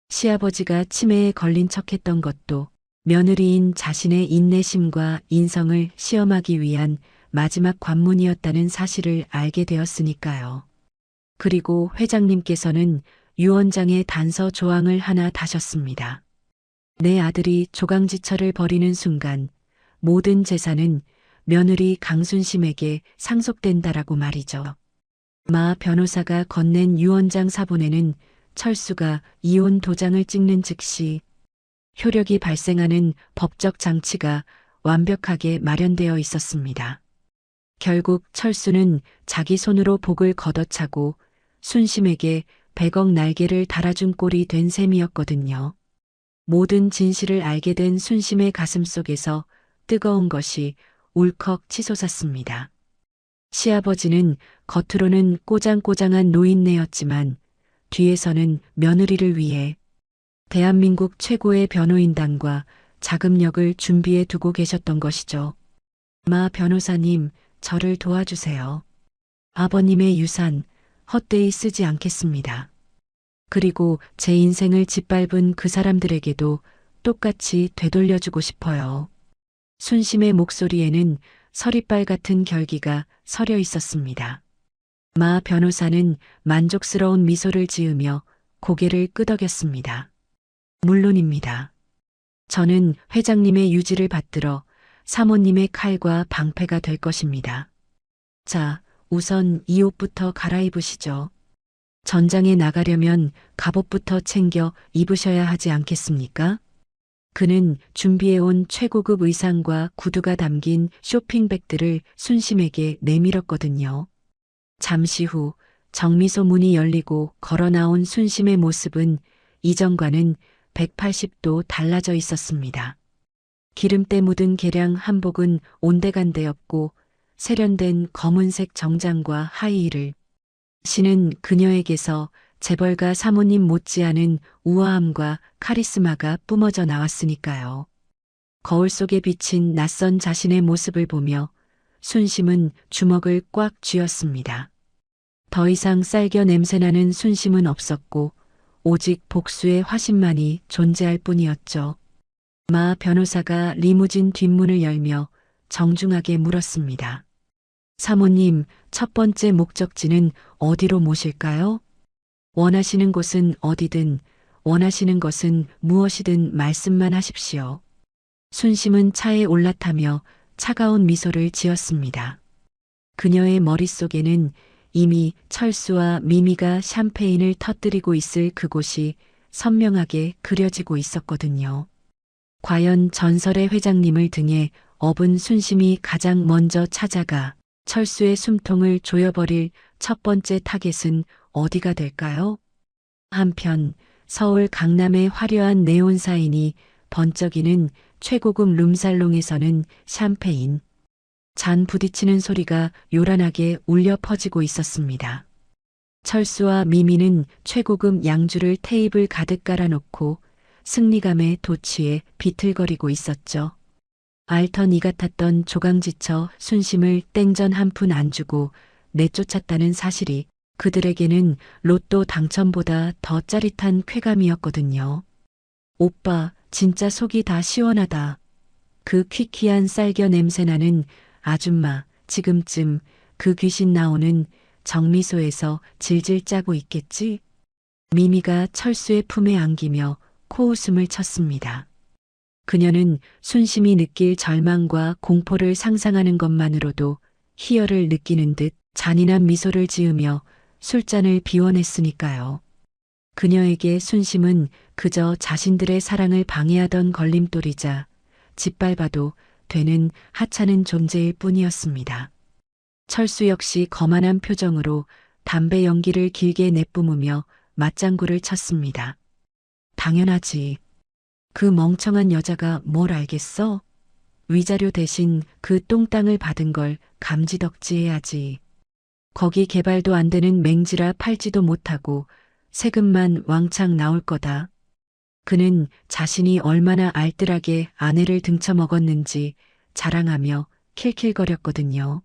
시아버지가 치매에 걸린 척했던 것도 며느리인 자신의 인내심과 인성을 시험하기 위한 마지막 관문이었다는 사실을 알게 되었으니까요. 그리고 회장님께서는 유언장에 단서 조항을 하나 다셨습니다. 내 아들이 조강지처를 벌이는 순간 모든 재산은 며느리 강순심에게 상속된다라고 말이죠. 마 변호사가 건넨 유언장 사본에는 철수가 이혼 도장을 찍는 즉시 효력이 발생하는 법적 장치가 완벽하게 마련되어 있었습니다. 결국 철수는 자기 손으로 복을 걷어차고 순심에게 100억 날개를 달아준 꼴이 된 셈이었거든요. 모든 진실을 알게 된 순심의 가슴 속에서 뜨거운 것이 울컥 치솟았습니다. 시아버지는 겉으로는 꼬장꼬장한 노인네였지만 뒤에서는 며느리를 위해 대한민국 최고의 변호인단과 자금력을 준비해 두고 계셨던 것이죠. 마 변호사님, 저를 도와주세요. 아버님의 유산 헛되이 쓰지 않겠습니다. 그리고 제 인생을 짓밟은 그 사람들에게도 똑같이 되돌려주고 싶어요. 순심의 목소리에는 서리빨 같은 결기가 서려 있었습니다. 마 변호사는 만족스러운 미소를 지으며 고개를 끄덕였습니다. 물론입니다. 저는 회장님의 유지를 받들어 사모님의 칼과 방패가 될 것입니다. 자, 우선 이 옷부터 갈아입으시죠. 전장에 나가려면 갑옷부터 챙겨 입으셔야 하지 않겠습니까? 그는 준비해온 최고급 의상과 구두가 담긴 쇼핑백들을 순심에게 내밀었거든요. 잠시 후 정미소 문이 열리고 걸어 나온 순심의 모습은 이전과는 180도 달라져 있었습니다. 기름때 묻은 개량 한복은 온데간데였고 세련된 검은색 정장과 하이힐을 신은 그녀에게서 재벌가 사모님 못지않은 우아함과 카리스마가 뿜어져 나왔으니까요. 거울 속에 비친 낯선 자신의 모습을 보며 순심은 주먹을 꽉 쥐었습니다. 더 이상 쌀겨 냄새나는 순심은 없었고 오직 복수의 화신만이 존재할 뿐이었죠. 마 변호사가 리무진 뒷문을 열며 정중하게 물었습니다. 사모님, 첫 번째 목적지는 어디로 모실까요? 원하시는 곳은 어디든, 원하시는 것은 무엇이든 말씀만 하십시오. 순심은 차에 올라타며 차가운 미소를 지었습니다. 그녀의 머릿속에는 이미 철수와 미미가 샴페인을 터뜨리고 있을 그곳이 선명하게 그려지고 있었거든요. 과연 전설의 회장님을 등에 업은 순심이 가장 먼저 찾아가 철수의 숨통을 조여버릴 첫 번째 타겟은 어디가 될까요? 한편 서울 강남의 화려한 네온사인이 번쩍이는 최고급 룸살롱에서는 샴페인 잔 부딪히는 소리가 요란하게 울려 퍼지고 있었습니다. 철수와 미미는 최고급 양주를 테이블 가득 깔아놓고 승리감에 도취해 비틀거리고 있었죠. 알턴 이 같았던 조강지처 순심을 땡전 한 푼 안 주고 내쫓았다는 사실이 그들에게는 로또 당첨보다 더 짜릿한 쾌감이었거든요. 오빠, 진짜 속이 다 시원하다. 그 퀴퀴한 쌀겨 냄새나는 아줌마, 지금쯤 그 귀신 나오는 정미소에서 질질 짜고 있겠지? 미미가 철수의 품에 안기며 코웃음을 쳤습니다. 그녀는 순심이 느낄 절망과 공포를 상상하는 것만으로도 희열을 느끼는 듯 잔인한 미소를 지으며 술잔을 비워냈으니까요. 그녀에게 순심은 그저 자신들의 사랑을 방해하던 걸림돌이자 짓밟아도 되는 하찮은 존재일 뿐이었습니다. 철수 역시 거만한 표정으로 담배 연기를 길게 내뿜으며 맞장구를 쳤습니다. 당연하지. 그 멍청한 여자가 뭘 알겠어? 위자료 대신 그 똥땅을 받은 걸 감지덕지해야지. 거기 개발도 안 되는 맹지라 팔지도 못하고 세금만 왕창 나올 거다. 그는 자신이 얼마나 알뜰하게 아내를 등쳐먹었는지 자랑하며 킬킬거렸거든요.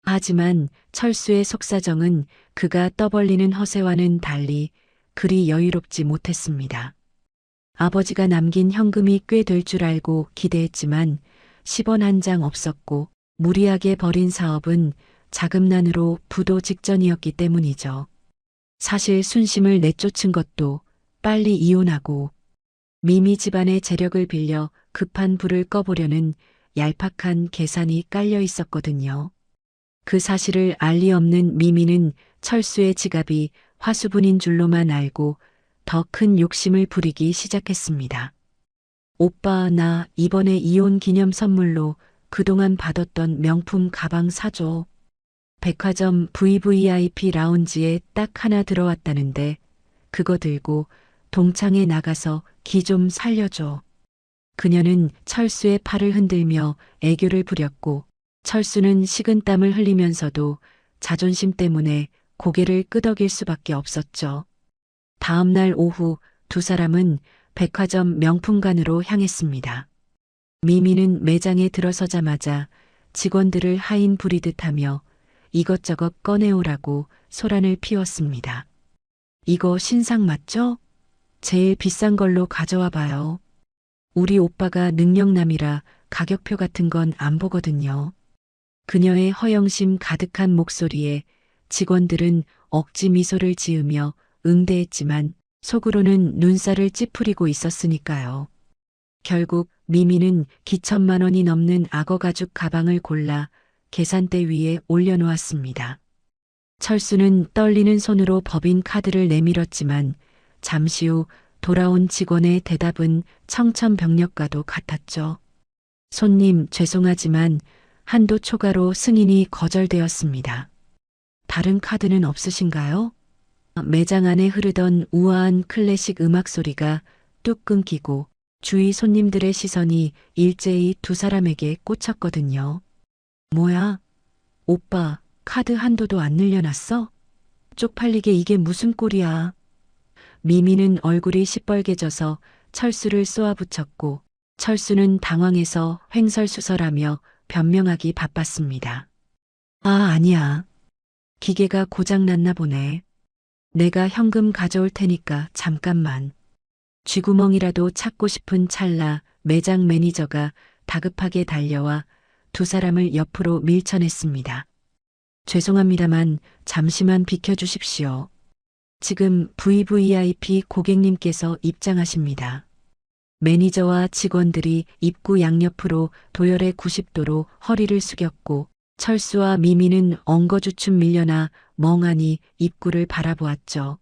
하지만 철수의 속사정은 그가 떠벌리는 허세와는 달리 그리 여유롭지 못했습니다. 아버지가 남긴 현금이 꽤 될 줄 알고 기대했지만 10원 한 장 없었고 무리하게 벌인 사업은 자금난으로 부도 직전이었기 때문이죠. 사실 순심을 내쫓은 것도 빨리 이혼하고 미미 집안의 재력을 빌려 급한 불을 꺼보려는 얄팍한 계산이 깔려 있었거든요. 그 사실을 알 리 없는 미미는 철수의 지갑이 화수분인 줄로만 알고 더 큰 욕심을 부리기 시작했습니다. 오빠, 나 이번에 이혼 기념 선물로 그동안 받았던 명품 가방 사줘. 백화점 VVIP 라운지에 딱 하나 들어왔다는데 그거 들고 동창회 나가서 기 좀 살려줘. 그녀는 철수의 팔을 흔들며 애교를 부렸고 철수는 식은땀을 흘리면서도 자존심 때문에 고개를 끄덕일 수밖에 없었죠. 다음 날 오후 두 사람은 백화점 명품관으로 향했습니다. 미미는 매장에 들어서자마자 직원들을 하인 부리듯 하며 이것저것 꺼내오라고 소란을 피웠습니다. 이거 신상 맞죠? 제일 비싼 걸로 가져와 봐요. 우리 오빠가 능력남이라 가격표 같은 건 안 보거든요. 그녀의 허영심 가득한 목소리에 직원들은 억지 미소를 지으며 응대했지만 속으로는 눈살을 찌푸리고 있었으니까요. 결국 미미는 기천만 원이 넘는 악어 가죽 가방을 골라 계산대 위에 올려놓았습니다. 철수는 떨리는 손으로 법인 카드를 내밀었지만 잠시 후 돌아온 직원의 대답은 청천벽력과도 같았죠. 손님, 죄송하지만 한도 초과로 승인이 거절되었습니다. 다른 카드는 없으신가요? 매장 안에 흐르던 우아한 클래식 음악 소리가 뚝 끊기고 주위 손님들의 시선이 일제히 두 사람에게 꽂혔거든요. 뭐야? 오빠, 카드 한도도 안 늘려놨어? 쪽팔리게 이게 무슨 꼴이야? 미미는 얼굴이 시뻘개져서 철수를 쏘아붙였고 철수는 당황해서 횡설수설하며 변명하기 바빴습니다. 아, 아니야. 기계가 고장났나 보네. 내가 현금 가져올 테니까 잠깐만. 쥐구멍이라도 찾고 싶은 찰나 매장 매니저가 다급하게 달려와 두 사람을 옆으로 밀쳐냈습니다. 죄송합니다만 잠시만 비켜주십시오. 지금 VVIP 고객님께서 입장하십니다. 매니저와 직원들이 입구 양옆으로 도열의 90도로 허리를 숙였고 철수와 미미는 엉거주춤 밀려나 멍하니 입구를 바라보았죠.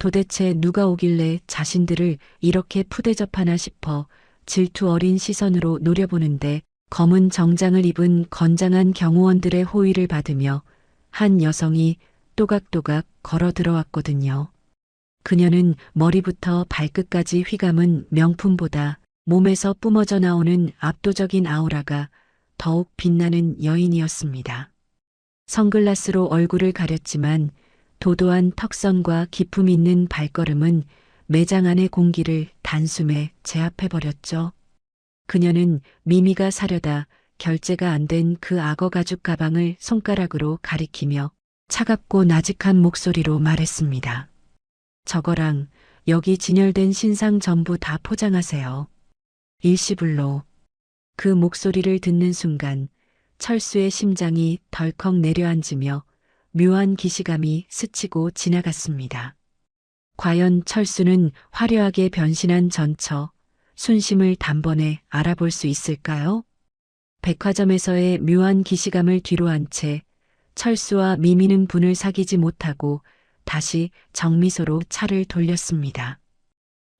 도대체 누가 오길래 자신들을 이렇게 푸대접하나 싶어 질투 어린 시선으로 노려보는데 검은 정장을 입은 건장한 경호원들의 호의를 받으며 한 여성이 또각또각 걸어 들어왔거든요. 그녀는 머리부터 발끝까지 휘감은 명품보다 몸에서 뿜어져 나오는 압도적인 아우라가 더욱 빛나는 여인이었습니다. 선글라스로 얼굴을 가렸지만 도도한 턱선과 기품 있는 발걸음은 매장 안의 공기를 단숨에 제압해버렸죠. 그녀는 미미가 사려다 결제가 안 된 그 악어 가죽 가방을 손가락으로 가리키며 차갑고 나직한 목소리로 말했습니다. 저거랑 여기 진열된 신상 전부 다 포장하세요. 일시불로. 그 목소리를 듣는 순간 철수의 심장이 덜컥 내려앉으며 묘한 기시감이 스치고 지나갔습니다. 과연 철수는 화려하게 변신한 전처, 순심을 단번에 알아볼 수 있을까요? 백화점에서의 묘한 기시감을 뒤로한 채 철수와 미미는 분을 사귀지 못하고 다시 정미소로 차를 돌렸습니다.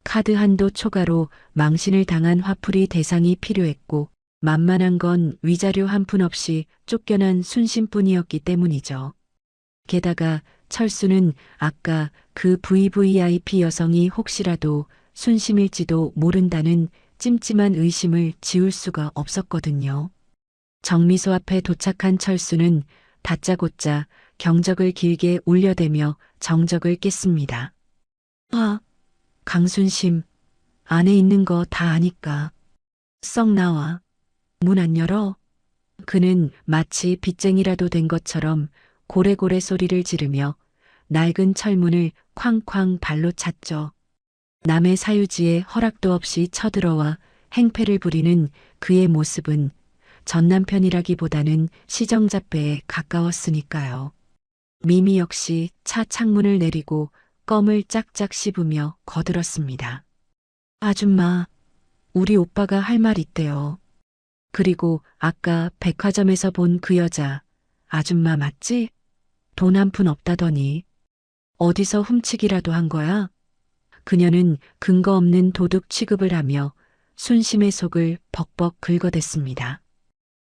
카드 한도 초과로 망신을 당한 화풀이 대상이 필요했고 만만한 건 위자료 한 푼 없이 쫓겨난 순심뿐이었기 때문이죠. 게다가 철수는 아까 그 VVIP 여성이 혹시라도 순심일지도 모른다는 찜찜한 의심을 지울 수가 없었거든요. 정미소 앞에 도착한 철수는 다짜고짜 경적을 길게 울려대며 정적을 깼습니다. 아, 강순심, 안에 있는 거 다 아니까. 썩 나와. 문 안 열어? 그는 마치 빚쟁이라도 된 것처럼 고래고래 소리를 지르며 낡은 철문을 쾅쾅 발로 찼죠. 남의 사유지에 허락도 없이 쳐들어와 행패를 부리는 그의 모습은 전 남편이라기보다는 시정잡배에 가까웠으니까요. 미미 역시 차 창문을 내리고 껌을 짝짝 씹으며 거들었습니다. 아줌마, 우리 오빠가 할 말 있대요. 그리고 아까 백화점에서 본 그 여자, 아줌마 맞지? 돈 한 푼 없다더니 어디서 훔치기라도 한 거야? 그녀는 근거 없는 도둑 취급을 하며 순심의 속을 벅벅 긁어댔습니다.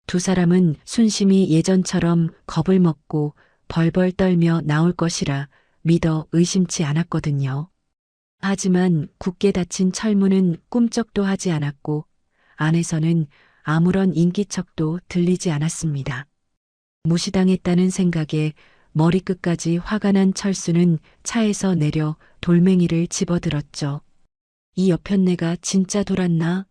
두 사람은 순심이 예전처럼 겁을 먹고 벌벌 떨며 나올 것이라 믿어 의심치 않았거든요. 하지만 굳게 닫힌 철문은 꿈쩍도 하지 않았고 안에서는 아무런 인기척도 들리지 않았습니다. 무시당했다는 생각에 머리끝까지 화가 난 철수는 차에서 내려 돌멩이를 집어들었죠. 이 여편네가 진짜 돌았나?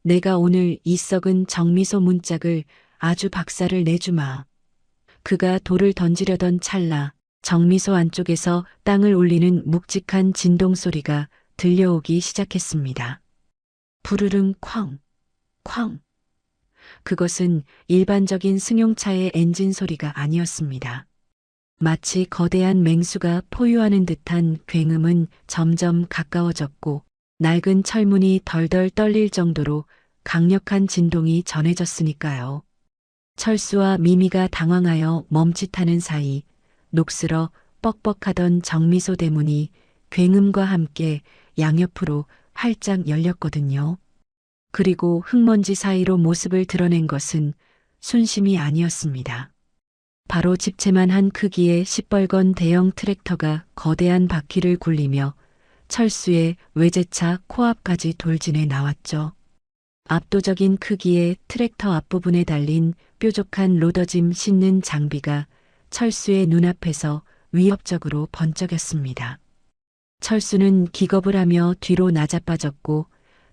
내가 오늘 이 썩은 정미소 문짝을 아주 박살을 내주마. 그가 돌을 던지려던 찰나 정미소 안쪽에서 땅을 울리는 묵직한 진동 소리가 들려오기 시작했습니다. 부르릉 쾅, 쾅. 그것은 일반적인 승용차의 엔진 소리가 아니었습니다. 마치 거대한 맹수가 포효하는 듯한 굉음은 점점 가까워졌고 낡은 철문이 덜덜 떨릴 정도로 강력한 진동이 전해졌으니까요. 철수와 미미가 당황하여 멈칫하는 사이 녹슬어 뻑뻑하던 정미소 대문이 굉음과 함께 양옆으로 활짝 열렸거든요. 그리고 흙먼지 사이로 모습을 드러낸 것은 순심이 아니었습니다. 바로 집채만 한 크기의 시뻘건 대형 트랙터가 거대한 바퀴를 굴리며 철수의 외제차 코앞까지 돌진해 나왔죠. 압도적인 크기의 트랙터 앞부분에 달린 뾰족한 로더짐 싣는 장비가 철수의 눈앞에서 위협적으로 번쩍였습니다. 철수는 기겁을 하며 뒤로 나자빠졌고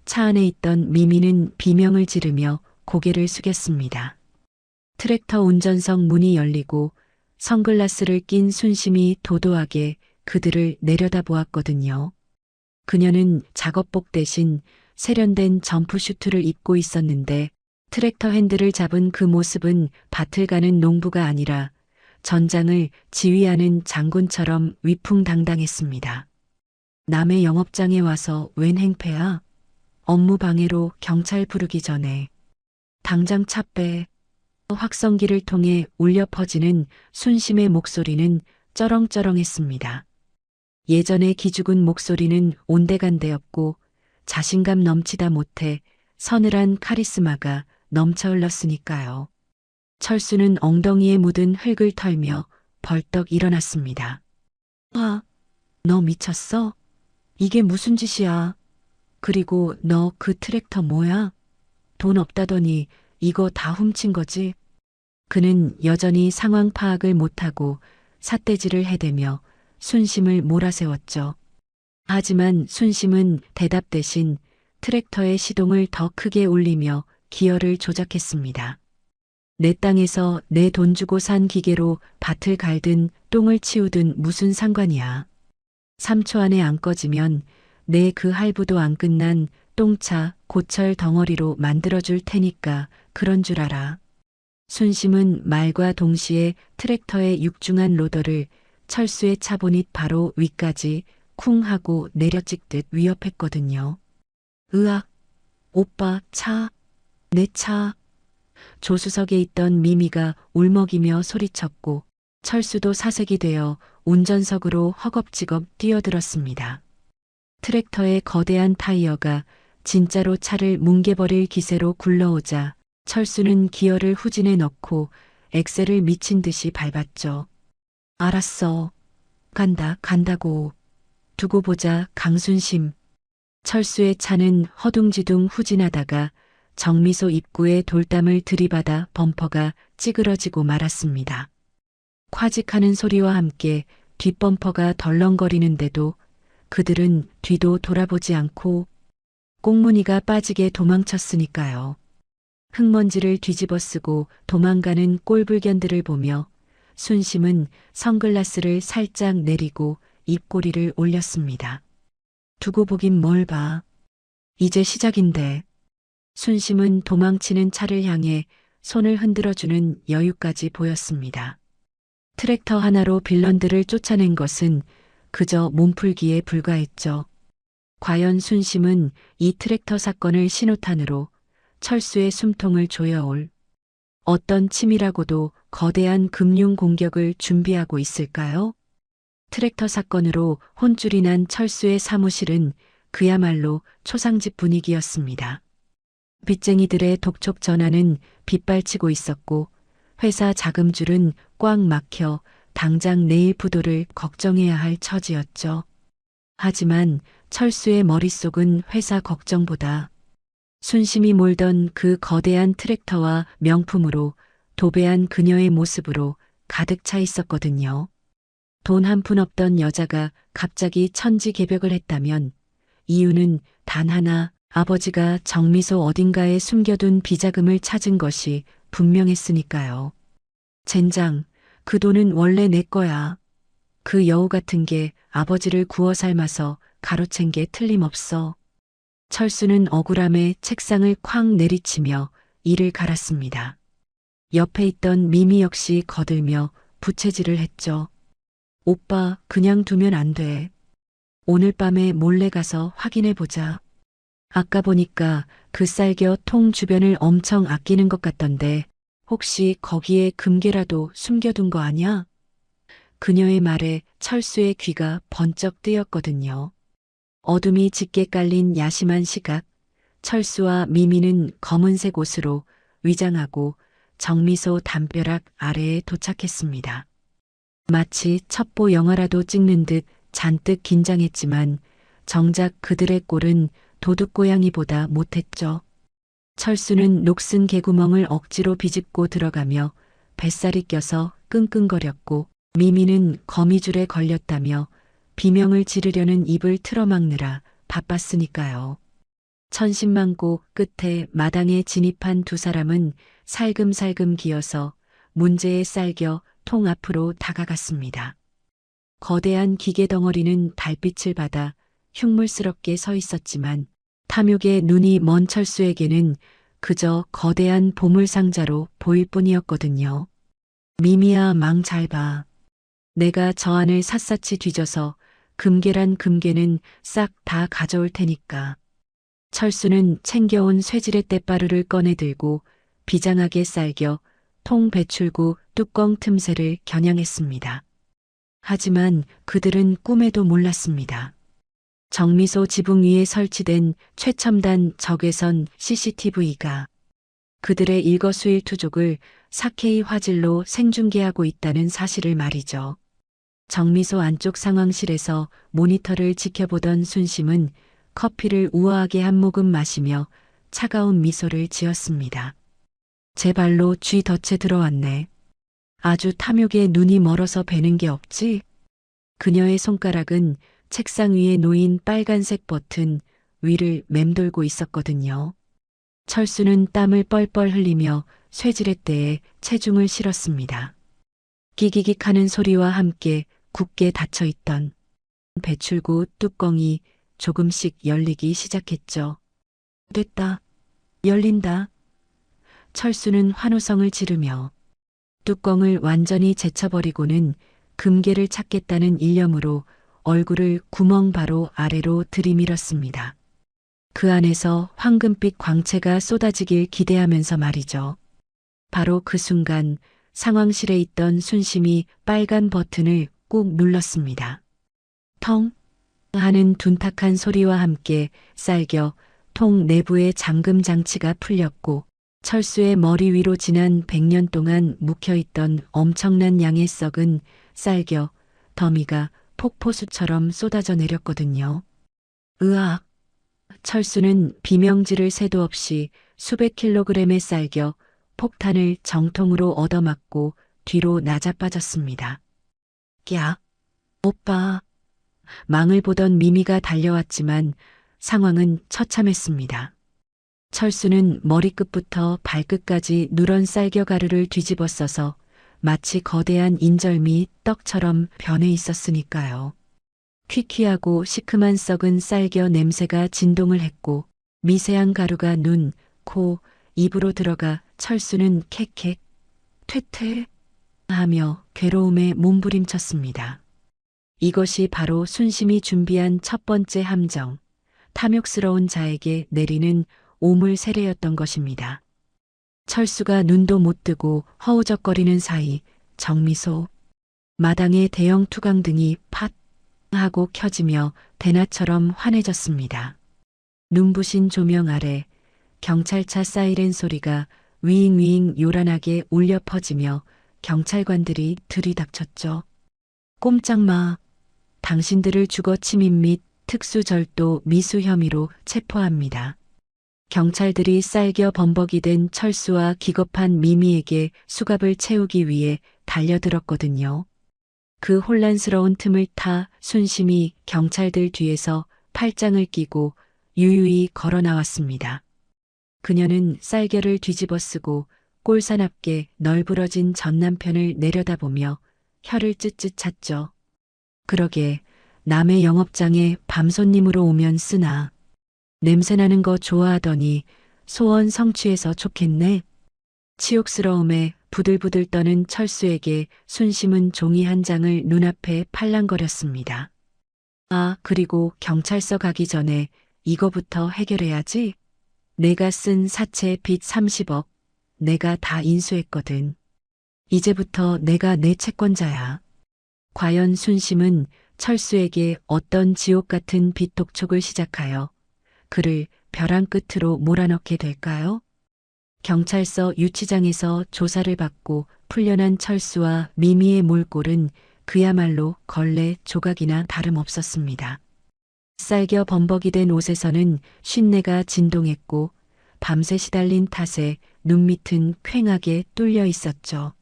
차 안에 있던 미미는 비명을 지르며 고개를 숙였습니다. 트랙터 운전석 문이 열리고 선글라스를 낀 순심이 도도하게 그들을 내려다보았거든요. 그녀는 작업복 대신 세련된 점프슈트를 입고 있었는데 트랙터 핸들을 잡은 그 모습은 밭을 가는 농부가 아니라 전장을 지휘하는 장군처럼 위풍당당했습니다. 남의 영업장에 와서 웬 행패야? 업무 방해로 경찰 부르기 전에 당장 차 빼. 확성기를 통해 울려 퍼지는 순심의 목소리는 쩌렁쩌렁했습니다. 예전의 기죽은 목소리는 온데간데였고 자신감 넘치다 못해 서늘한 카리스마가 넘쳐 흘렀으니까요. 철수는 엉덩이에 묻은 흙을 털며 벌떡 일어났습니다. 아, 너 미쳤어? 이게 무슨 짓이야? 그리고 너 그 트랙터 뭐야? 돈 없다더니 이거 다 훔친 거지? 그는 여전히 상황 파악을 못하고 삿대질을 해대며 순심을 몰아세웠죠. 하지만 순심은 대답 대신 트랙터의 시동을 더 크게 울리며 기어를 조작했습니다. 내 땅에서 내 돈 주고 산 기계로 밭을 갈든 똥을 치우든 무슨 상관이야. 3초 안에 안 꺼지면 내 그 할부도 안 끝난 똥차 고철 덩어리로 만들어줄 테니까 그런 줄 알아. 순심은 말과 동시에 트랙터의 육중한 로더를 철수의 차 보닛 바로 위까지 쿵 하고 내려찍듯 위협했거든요. 으악, 오빠 차, 내 차. 조수석에 있던 미미가 울먹이며 소리쳤고 철수도 사색이 되어 운전석으로 허겁지겁 뛰어들었습니다. 트랙터의 거대한 타이어가 진짜로 차를 뭉개버릴 기세로 굴러오자 철수는 기어를 후진에 넣고 엑셀을 미친 듯이 밟았죠. 알았어. 간다고. 두고 보자, 강순심. 철수의 차는 허둥지둥 후진하다가 정미소 입구에 돌담을 들이받아 범퍼가 찌그러지고 말았습니다. 콰직하는 소리와 함께 뒷범퍼가 덜렁거리는데도 그들은 뒤도 돌아보지 않고 꽁무니가 빠지게 도망쳤으니까요. 흙먼지를 뒤집어 쓰고 도망가는 꼴불견들을 보며 순심은 선글라스를 살짝 내리고 입꼬리를 올렸습니다. 두고 보긴 뭘 봐. 이제 시작인데. 순심은 도망치는 차를 향해 손을 흔들어주는 여유까지 보였습니다. 트랙터 하나로 빌런들을 쫓아낸 것은 그저 몸풀기에 불과했죠. 과연 순심은 이 트랙터 사건을 신호탄으로 철수의 숨통을 조여올 어떤 치밀하고도 거대한 금융 공격을 준비하고 있을까요? 트랙터 사건으로 혼쭐이 난 철수의 사무실은 그야말로 초상집 분위기였습니다. 빚쟁이들의 독촉 전화는 빗발치고 있었고 회사 자금줄은 꽉 막혀 당장 내일 부도를 걱정해야 할 처지였죠. 하지만 철수의 머릿속은 회사 걱정보다 순심이 몰던 그 거대한 트랙터와 명품으로 도배한 그녀의 모습으로 가득 차 있었거든요. 돈 한 푼 없던 여자가 갑자기 천지개벽을 했다면 이유는 단 하나, 아버지가 정미소 어딘가에 숨겨둔 비자금을 찾은 것이 분명했으니까요. 젠장, 그 돈은 원래 내 거야. 그 여우 같은 게 아버지를 구워 삶아서 가로챈 게 틀림없어. 철수는 억울함에 책상을 쾅 내리치며 이를 갈았습니다. 옆에 있던 미미 역시 거들며 부채질을 했죠. 오빠, 그냥 두면 안 돼. 오늘 밤에 몰래 가서 확인해 보자. 아까 보니까 그 쌀겨 통 주변을 엄청 아끼는 것 같던데 혹시 거기에 금괴라도 숨겨둔 거 아냐? 그녀의 말에 철수의 귀가 번쩍 뜨였거든요. 어둠이 짙게 깔린 야심한 시각, 철수와 미미는 검은색 옷으로 위장하고 정미소 담벼락 아래에 도착했습니다. 마치 첩보 영화라도 찍는 듯 잔뜩 긴장했지만 정작 그들의 꼴은 도둑고양이보다 못했죠. 철수는 녹슨 개구멍을 억지로 비집고 들어가며 뱃살이 껴서 끙끙거렸고, 미미는 거미줄에 걸렸다며 비명을 지르려는 입을 틀어막느라 바빴으니까요. 천신만고 끝에 마당에 진입한 두 사람은 살금살금 기어서 문제에 쌀겨 통 앞으로 다가갔습니다. 거대한 기계 덩어리는 달빛을 받아 흉물스럽게 서 있었지만 탐욕의 눈이 먼 철수에게는 그저 거대한 보물상자로 보일 뿐이었거든요. 미미야, 망 잘 봐. 내가 저 안을 샅샅이 뒤져서 금괴란 금괴는 싹 다 가져올 테니까. 철수는 챙겨온 쇠질의 떼바루를 꺼내 들고 비장하게 쌀겨 통 배출구 뚜껑 틈새를 겨냥했습니다. 하지만 그들은 꿈에도 몰랐습니다. 정미소 지붕 위에 설치된 최첨단 적외선 CCTV가 그들의 일거수일투족을 4K 화질로 생중계하고 있다는 사실을 말이죠. 정미소 안쪽 상황실에서 모니터를 지켜보던 순심은 커피를 우아하게 한 모금 마시며 차가운 미소를 지었습니다. 제 발로 쥐 덫에 들어왔네. 아주 탐욕에 눈이 멀어서 베는 게 없지? 그녀의 손가락은 책상 위에 놓인 빨간색 버튼 위를 맴돌고 있었거든요. 철수는 땀을 뻘뻘 흘리며 쇠지렛대에 체중을 실었습니다. 끼기깃 하는 소리와 함께 굳게 닫혀있던 배출구 뚜껑이 조금씩 열리기 시작했죠. 됐다. 열린다. 철수는 환호성을 지르며 뚜껑을 완전히 제쳐버리고는 금괴를 찾겠다는 일념으로 얼굴을 구멍 바로 아래로 들이밀었습니다. 그 안에서 황금빛 광채가 쏟아지길 기대하면서 말이죠. 바로 그 순간 상황실에 있던 순심이 빨간 버튼을 꾹 눌렀습니다. 텅 하는 둔탁한 소리와 함께 쌀겨 통 내부의 잠금 장치가 풀렸고 철수의 머리 위로 지난 100년 동안 묵혀있던 엄청난 양의 썩은 쌀겨 더미가 폭포수처럼 쏟아져 내렸거든요. 으악! 철수는 비명지를 새도 없이 수백 킬로그램의 쌀겨 폭탄을 정통으로 얻어맞고 뒤로 나자빠졌습니다. 야! 오빠! 망을 보던 미미가 달려왔지만 상황은 처참했습니다. 철수는 머리끝부터 발끝까지 누런 쌀겨 가루를 뒤집어 써서 마치 거대한 인절미 떡처럼 변해 있었으니까요. 퀴퀴하고 시큼한 썩은 쌀겨 냄새가 진동을 했고 미세한 가루가 눈, 코, 입으로 들어가 철수는 캑캑, 퇴퇴 하며 괴로움에 몸부림쳤습니다. 이것이 바로 순심이 준비한 첫 번째 함정, 탐욕스러운 자에게 내리는 오물 세례였던 것입니다. 철수가 눈도 못 뜨고 허우적거리는 사이 정미소 마당의 대형 투광등이 팟 하고 켜지며 대낮처럼 환해졌습니다. 눈부신 조명 아래 경찰차 사이렌 소리가 위잉위잉 요란하게 울려 퍼지며 경찰관들이 들이닥쳤죠. 꼼짝 마. 당신들을 주거 침입 및 특수절도 미수 혐의로 체포합니다. 경찰들이 쌀겨 범벅이 된 철수와 기겁한 미미에게 수갑을 채우기 위해 달려들었거든요. 그 혼란스러운 틈을 타 순심이 경찰들 뒤에서 팔짱을 끼고 유유히 걸어 나왔습니다. 그녀는 쌀겨를 뒤집어 쓰고 꼴사납게 널브러진 전 남편을 내려다보며 혀를 쯧쯧 찼죠. 그러게 남의 영업장에 밤손님으로 오면 쓰나. 냄새나는 거 좋아하더니 소원 성취해서 좋겠네. 치욕스러움에 부들부들 떠는 철수에게 순심은 종이 한 장을 눈앞에 팔랑거렸습니다. 아, 그리고 경찰서 가기 전에 이거부터 해결해야지. 내가 쓴 사채 빚 30억 내가 다 인수했거든. 이제부터 내가 내 채권자야. 과연 순심은 철수에게 어떤 지옥 같은 빚 독촉을 시작하여 그를 벼랑 끝으로 몰아넣게 될까요? 경찰서 유치장에서 조사를 받고 풀려난 철수와 미미의 몰골은 그야말로 걸레 조각이나 다름없었습니다. 쌀겨 범벅이 된 옷에서는 쉰내가 진동했고 밤새 시달린 탓에 눈밑은 퀭하게 뚫려 있었죠.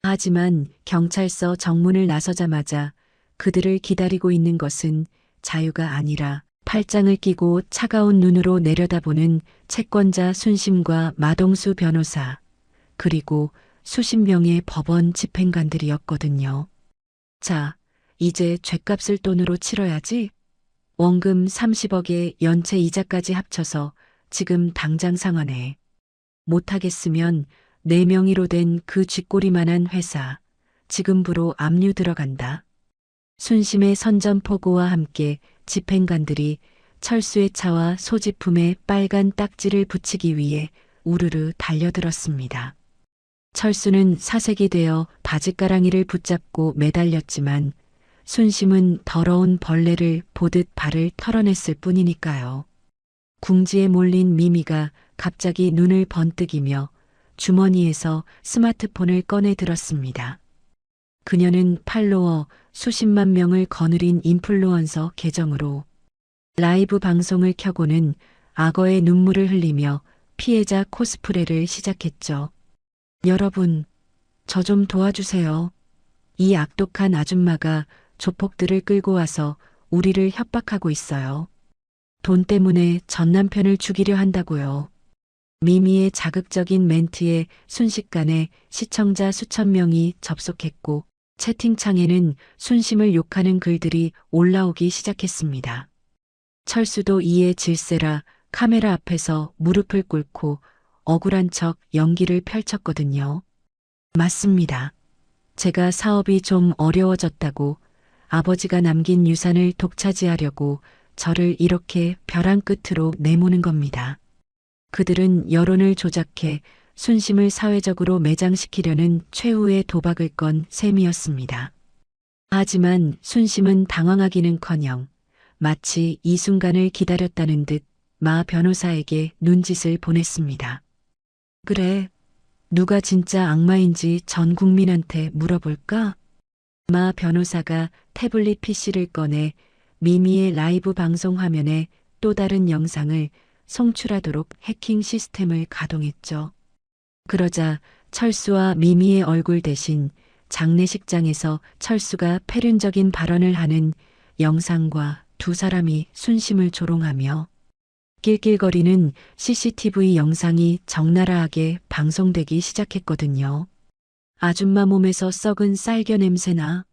하지만 경찰서 정문을 나서자마자 그들을 기다리고 있는 것은 자유가 아니라 팔짱을 끼고 차가운 눈으로 내려다보는 채권자 순심과 마동수 변호사, 그리고 수십 명의 법원 집행관들이었거든요. 자, 이제 죗값을 돈으로 치러야지. 원금 30억에 연체 이자까지 합쳐서 지금 당장 상환해. 못하겠으면 내 명의로 된 그 쥐꼬리만한 회사, 지금부로 압류 들어간다. 순심의 선전포고와 함께 집행관들이 철수의 차와 소지품에 빨간 딱지를 붙이기 위해 우르르 달려들었습니다. 철수는 사색이 되어 바짓가랑이를 붙잡고 매달렸지만 순심은 더러운 벌레를 보듯 발을 털어냈을 뿐이니까요. 궁지에 몰린 미미가 갑자기 눈을 번뜩이며 주머니에서 스마트폰을 꺼내 들었습니다. 그녀는 팔로워 수십만 명을 거느린 인플루언서 계정으로 라이브 방송을 켜고는 악어의 눈물을 흘리며 피해자 코스프레를 시작했죠. 여러분, 저 좀 도와주세요. 이 악독한 아줌마가 조폭들을 끌고 와서 우리를 협박하고 있어요. 돈 때문에 전 남편을 죽이려 한다고요. 미미의 자극적인 멘트에 순식간에 시청자 수천 명이 접속했고 채팅창에는 순심을 욕하는 글들이 올라오기 시작했습니다. 철수도 이에 질세라 카메라 앞에서 무릎을 꿇고 억울한 척 연기를 펼쳤거든요. 맞습니다. 제가 사업이 좀 어려워졌다고 아버지가 남긴 유산을 독차지하려고 저를 이렇게 벼랑 끝으로 내모는 겁니다. 그들은 여론을 조작해 순심을 사회적으로 매장시키려는 최후의 도박을 건 셈이었습니다. 하지만 순심은 당황하기는커녕 마치 이 순간을 기다렸다는 듯 마 변호사에게 눈짓을 보냈습니다. 그래, 누가 진짜 악마인지 전 국민한테 물어볼까? 마 변호사가 태블릿 PC를 꺼내 미미의 라이브 방송 화면에 또 다른 영상을 송출하도록 해킹 시스템을 가동했죠. 그러자 철수와 미미의 얼굴 대신 장례식장에서 철수가 패륜적인 발언을 하는 영상과 두 사람이 순심을 조롱하며 낄낄거리는 CCTV 영상이 적나라하게 방송되기 시작했거든요. 아줌마 몸에서 썩은 쌀겨 냄새나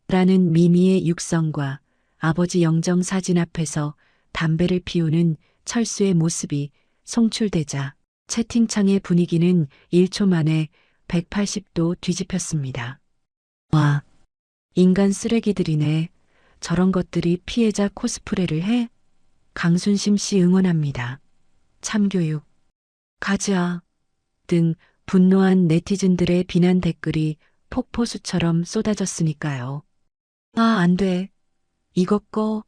라는 미미의 육성과 아버지 영정 사진 앞에서 담배를 피우는 철수의 모습이 송출되자 채팅창의 분위기는 1초 만에 180도 뒤집혔습니다. 와, 인간 쓰레기들이네. 저런 것들이 피해자 코스프레를 해? 강순심 씨 응원합니다. 참교육. 가즈아. 등 분노한 네티즌들의 비난 댓글이 폭포수처럼 쏟아졌으니까요. 아, 안 돼. 이거 꺼.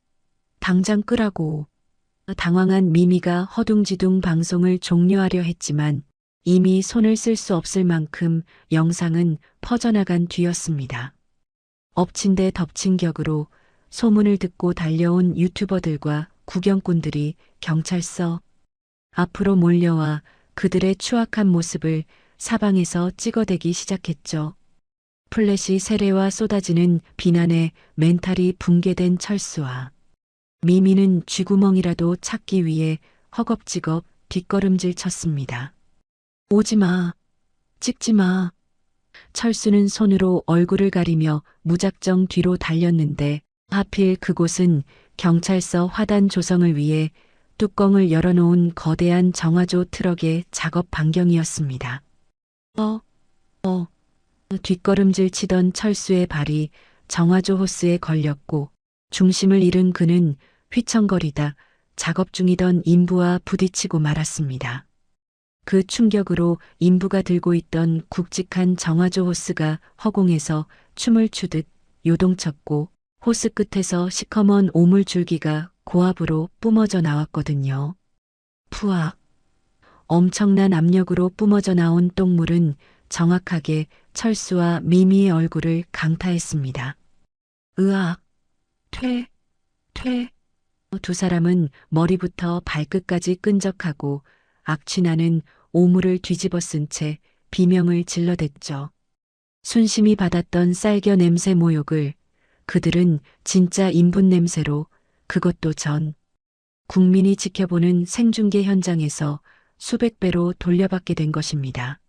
당장 끄라고. 당황한 미미가 허둥지둥 방송을 종료하려 했지만 이미 손을 쓸 수 없을 만큼 영상은 퍼져나간 뒤였습니다. 엎친 데 덮친 격으로 소문을 듣고 달려온 유튜버들과 구경꾼들이 경찰서 앞으로 몰려와 그들의 추악한 모습을 사방에서 찍어대기 시작했죠. 플래시 세례와 쏟아지는 비난에 멘탈이 붕괴된 철수와 미미는 쥐구멍이라도 찾기 위해 허겁지겁 뒷걸음질 쳤습니다. 오지마, 찍지마. 철수는 손으로 얼굴을 가리며 무작정 뒤로 달렸는데 하필 그곳은 경찰서 화단 조성을 위해 뚜껑을 열어놓은 거대한 정화조 트럭의 작업 반경이었습니다. 뒷걸음질 치던 철수의 발이 정화조 호스에 걸렸고 중심을 잃은 그는 휘청거리다 작업 중이던 인부와 부딪히고 말았습니다. 그 충격으로 인부가 들고 있던 굵직한 정화조 호스가 허공에서 춤을 추듯 요동쳤고 호스 끝에서 시커먼 오물줄기가 고압으로 뿜어져 나왔거든요. 푸악. 엄청난 압력으로 뿜어져 나온 똥물은 정확하게 철수와 미미의 얼굴을 강타했습니다. 으악. 퇴. 두 사람은 머리부터 발끝까지 끈적하고 악취나는 오물을 뒤집어 쓴 채 비명을 질러댔죠. 순심이 받았던 쌀겨 냄새 모욕을 그들은 진짜 인분 냄새로, 그것도 전 국민이 지켜보는 생중계 현장에서 수백 배로 돌려받게 된 것입니다.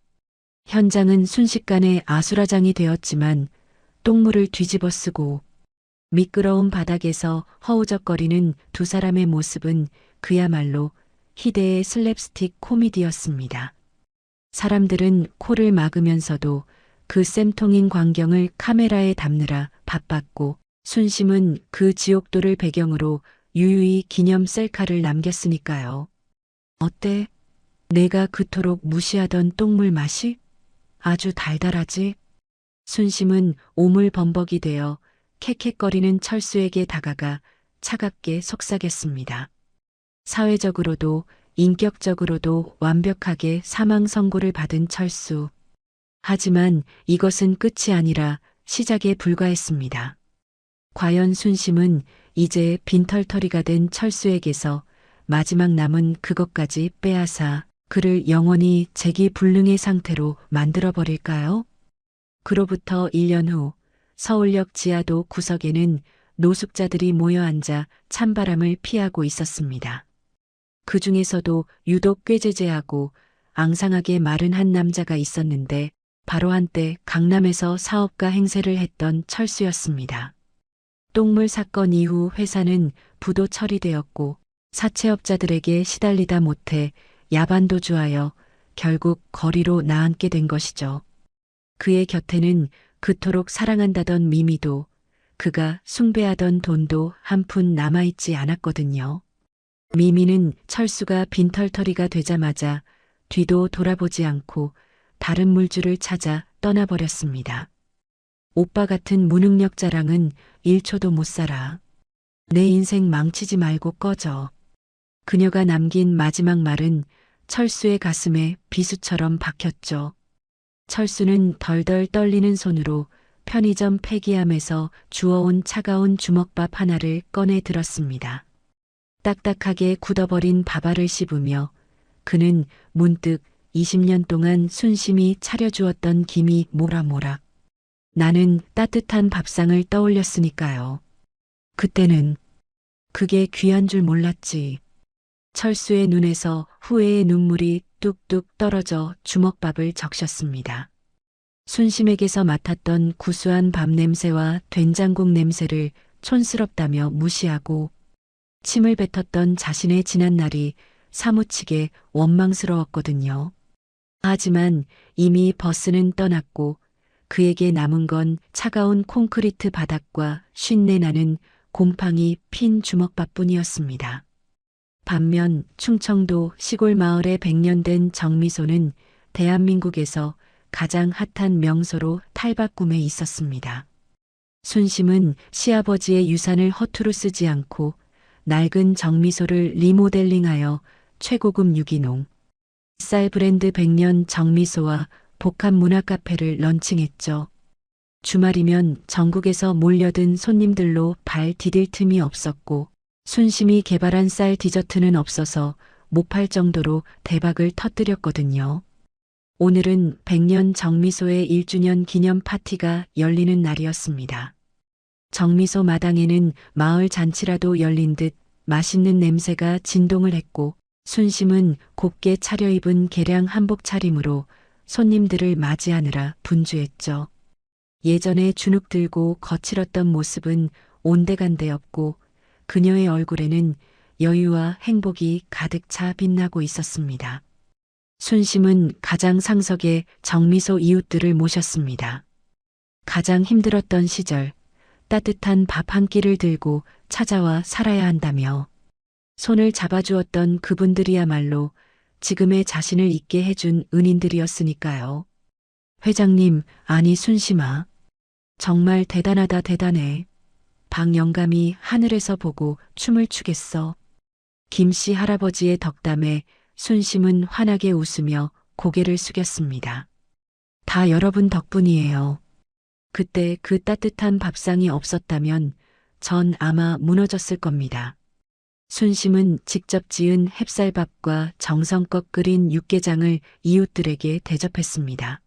현장은 순식간에 아수라장이 되었지만 똥물을 뒤집어 쓰고 미끄러운 바닥에서 허우적거리는 두 사람의 모습은 그야말로 희대의 슬랩스틱 코미디였습니다. 사람들은 코를 막으면서도 그 쌤통인 광경을 카메라에 담느라 바빴고, 순심은 그 지옥도를 배경으로 유유히 기념 셀카를 남겼으니까요. 어때? 내가 그토록 무시하던 똥물 맛이? 아주 달달하지? 순심은 오물범벅이 되어 캑캑거리는 철수에게 다가가 차갑게 속삭였습니다. 사회적으로도 인격적으로도 완벽하게 사망 선고를 받은 철수. 하지만 이것은 끝이 아니라 시작에 불과했습니다. 과연 순심은 이제 빈털터리가 된 철수에게서 마지막 남은 그것까지 빼앗아 그를 영원히 재기불능의 상태로 만들어버릴까요? 그로부터 1년 후 서울역 지하도 구석에는 노숙자들이 모여 앉아 찬바람을 피하고 있었습니다. 그 중에서도 유독 꾀죄죄하고 앙상하게 마른 한 남자가 있었는데 바로 한때 강남에서 사업가 행세를 했던 철수였습니다. 똥물 사건 이후 회사는 부도 처리되었고 사채업자들에게 시달리다 못해 야반도주하여 결국 거리로 나앉게 된 것이죠. 그의 곁에는 그토록 사랑한다던 미미도, 그가 숭배하던 돈도 한 푼 남아있지 않았거든요. 미미는 철수가 빈털터리가 되자마자 뒤도 돌아보지 않고 다른 물주를 찾아 떠나버렸습니다. 오빠 같은 무능력 자랑은 1초도 못 살아. 내 인생 망치지 말고 꺼져. 그녀가 남긴 마지막 말은 철수의 가슴에 비수처럼 박혔죠. 철수는 덜덜 떨리는 손으로 편의점 폐기함에서 주워온 차가운 주먹밥 하나를 꺼내 들었습니다. 딱딱하게 굳어버린 밥알을 씹으며 그는 문득 20년 동안 순심히 차려주었던 김이 모락모락. 나는 따뜻한 밥상을 떠올렸으니까요. 그때는 그게 귀한 줄 몰랐지. 철수의 눈에서 후회의 눈물이 뚝뚝 떨어져 주먹밥을 적셨습니다. 순심에게서 맡았던 구수한 밥 냄새와 된장국 냄새를 촌스럽다며 무시하고 침을 뱉었던 자신의 지난 날이 사무치게 원망스러웠거든요. 하지만 이미 버스는 떠났고 그에게 남은 건 차가운 콘크리트 바닥과 쉰내 나는 곰팡이 핀 주먹밥뿐이었습니다. 반면 충청도 시골 마을의 100년 된 정미소는 대한민국에서 가장 핫한 명소로 탈바꿈해 있었습니다. 순심은 시아버지의 유산을 허투루 쓰지 않고 낡은 정미소를 리모델링하여 최고급 유기농 쌀 브랜드 100년 정미소와 복합 문화 카페를 런칭했죠. 주말이면 전국에서 몰려든 손님들로 발 디딜 틈이 없었고 순심이 개발한 쌀 디저트는 없어서 못 팔 정도로 대박을 터뜨렸거든요. 오늘은 100년 정미소의 1주년 기념 파티가 열리는 날이었습니다. 정미소 마당에는 마을 잔치라도 열린 듯 맛있는 냄새가 진동을 했고 순심은 곱게 차려입은 개량 한복 차림으로 손님들을 맞이하느라 분주했죠. 예전에 주눅 들고 거칠었던 모습은 온데간데 없고 그녀의 얼굴에는 여유와 행복이 가득 차 빛나고 있었습니다. 순심은 가장 상석에 정미소 이웃들을 모셨습니다. 가장 힘들었던 시절 따뜻한 밥 한 끼를 들고 찾아와 살아야 한다며 손을 잡아주었던 그분들이야말로 지금의 자신을 있게 해준 은인들이었으니까요. 회장님, 아니 순심아. 정말 대단하다 대단해. 박영감이 하늘에서 보고 춤을 추겠어. 김씨 할아버지의 덕담에 순심은 환하게 웃으며 고개를 숙였습니다. 다 여러분 덕분이에요. 그때 그 따뜻한 밥상이 없었다면 전 아마 무너졌을 겁니다. 순심은 직접 지은 햅쌀밥과 정성껏 끓인 육개장을 이웃들에게 대접했습니다.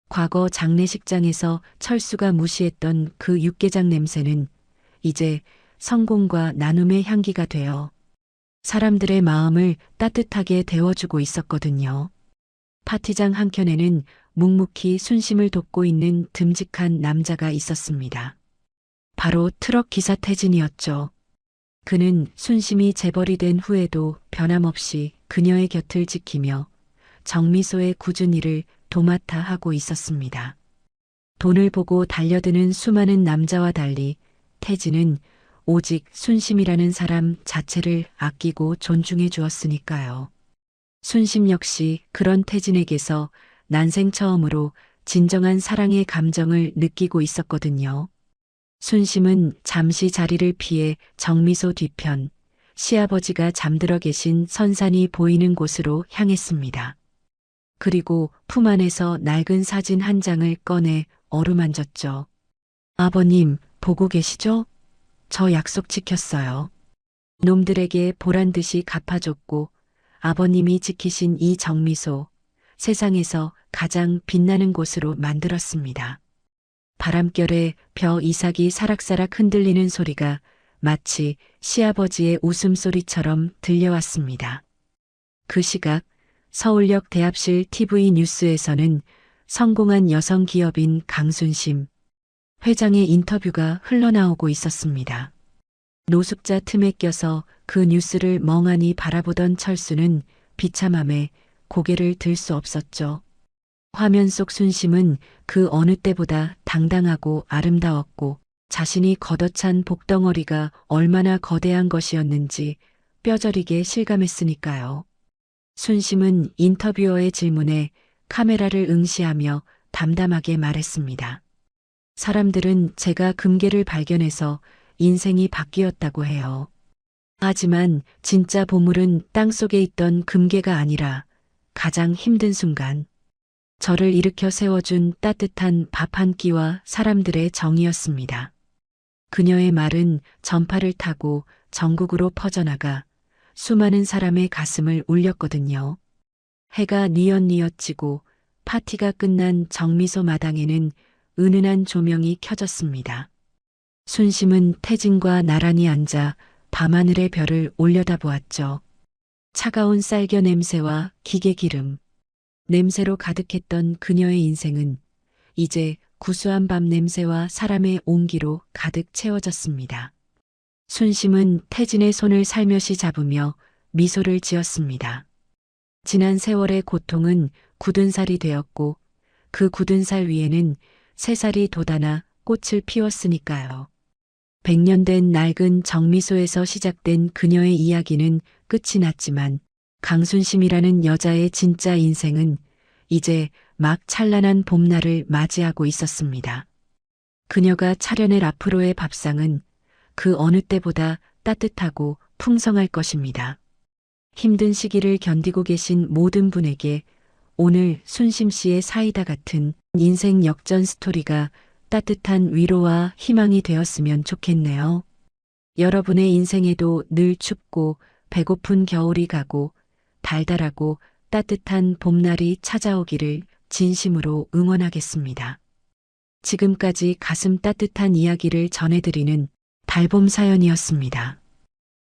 과거 장례식장에서 철수가 무시했던 그 육개장 냄새는 이제 성공과 나눔의 향기가 되어 사람들의 마음을 따뜻하게 데워주고 있었거든요. 파티장 한켠에는 묵묵히 순심을 돕고 있는 듬직한 남자가 있었습니다. 바로 트럭 기사 태진이었죠. 그는 순심이 재벌이 된 후에도 변함없이 그녀의 곁을 지키며 정미소의 굳은 일을 도맡아 하고 있었습니다. 돈을 보고 달려드는 수많은 남자와 달리 태진은 오직 순심이라는 사람 자체를 아끼고 존중해 주었으니까요. 순심 역시 그런 태진에게서 난생 처음으로 진정한 사랑의 감정을 느끼고 있었거든요. 순심은 잠시 자리를 피해 정미소 뒤편, 시아버지가 잠들어 계신 선산이 보이는 곳으로 향했습니다. 그리고 품 안에서 낡은 사진 한 장을 꺼내 어루만졌죠. 아버님, 보고 계시죠? 저 약속 지켰어요. 놈들에게 보란 듯이 갚아줬고 아버님이 지키신 이 정미소, 세상에서 가장 빛나는 곳으로 만들었습니다. 바람결에 벼 이삭이 사락사락 흔들리는 소리가 마치 시아버지의 웃음소리처럼 들려왔습니다. 그 시각 서울역 대합실 TV 뉴스에서는 성공한 여성 기업인 강순심 회장의 인터뷰가 흘러나오고 있었습니다. 노숙자 틈에 껴서 그 뉴스를 멍하니 바라보던 철수는 비참함에 고개를 들 수 없었죠. 화면 속 순심은 그 어느 때보다 당당하고 아름다웠고 자신이 걷어찬 복덩어리가 얼마나 거대한 것이었는지 뼈저리게 실감했으니까요. 순심은 인터뷰어의 질문에 카메라를 응시하며 담담하게 말했습니다. 사람들은 제가 금괴를 발견해서 인생이 바뀌었다고 해요. 하지만 진짜 보물은 땅속에 있던 금괴가 아니라 가장 힘든 순간, 저를 일으켜 세워준 따뜻한 밥 한 끼와 사람들의 정이었습니다. 그녀의 말은 전파를 타고 전국으로 퍼져나가 수많은 사람의 가슴을 울렸거든요. 해가 뉘엿뉘엿 지고 파티가 끝난 정미소 마당에는 은은한 조명이 켜졌습니다. 순심은 태진과 나란히 앉아 밤하늘의 별을 올려다보았죠. 차가운 쌀겨 냄새와 기계 기름, 냄새로 가득했던 그녀의 인생은 이제 구수한 밤 냄새와 사람의 온기로 가득 채워졌습니다. 순심은 태진의 손을 살며시 잡으며 미소를 지었습니다. 지난 세월의 고통은 굳은 살이 되었고 그 굳은 살 위에는 새살이 돋아나 꽃을 피웠으니까요. 100년 된 낡은 정미소에서 시작된 그녀의 이야기는 끝이 났지만 강순심이라는 여자의 진짜 인생은 이제 막 찬란한 봄날을 맞이하고 있었습니다. 그녀가 차려낼 앞으로의 밥상은 그 어느 때보다 따뜻하고 풍성할 것입니다. 힘든 시기를 견디고 계신 모든 분에게 오늘 순심 씨의 사이다 같은 인생 역전 스토리가 따뜻한 위로와 희망이 되었으면 좋겠네요. 여러분의 인생에도 늘 춥고 배고픈 겨울이 가고 달달하고 따뜻한 봄날이 찾아오기를 진심으로 응원하겠습니다. 지금까지 가슴 따뜻한 이야기를 전해드리는 달봄 사연이었습니다.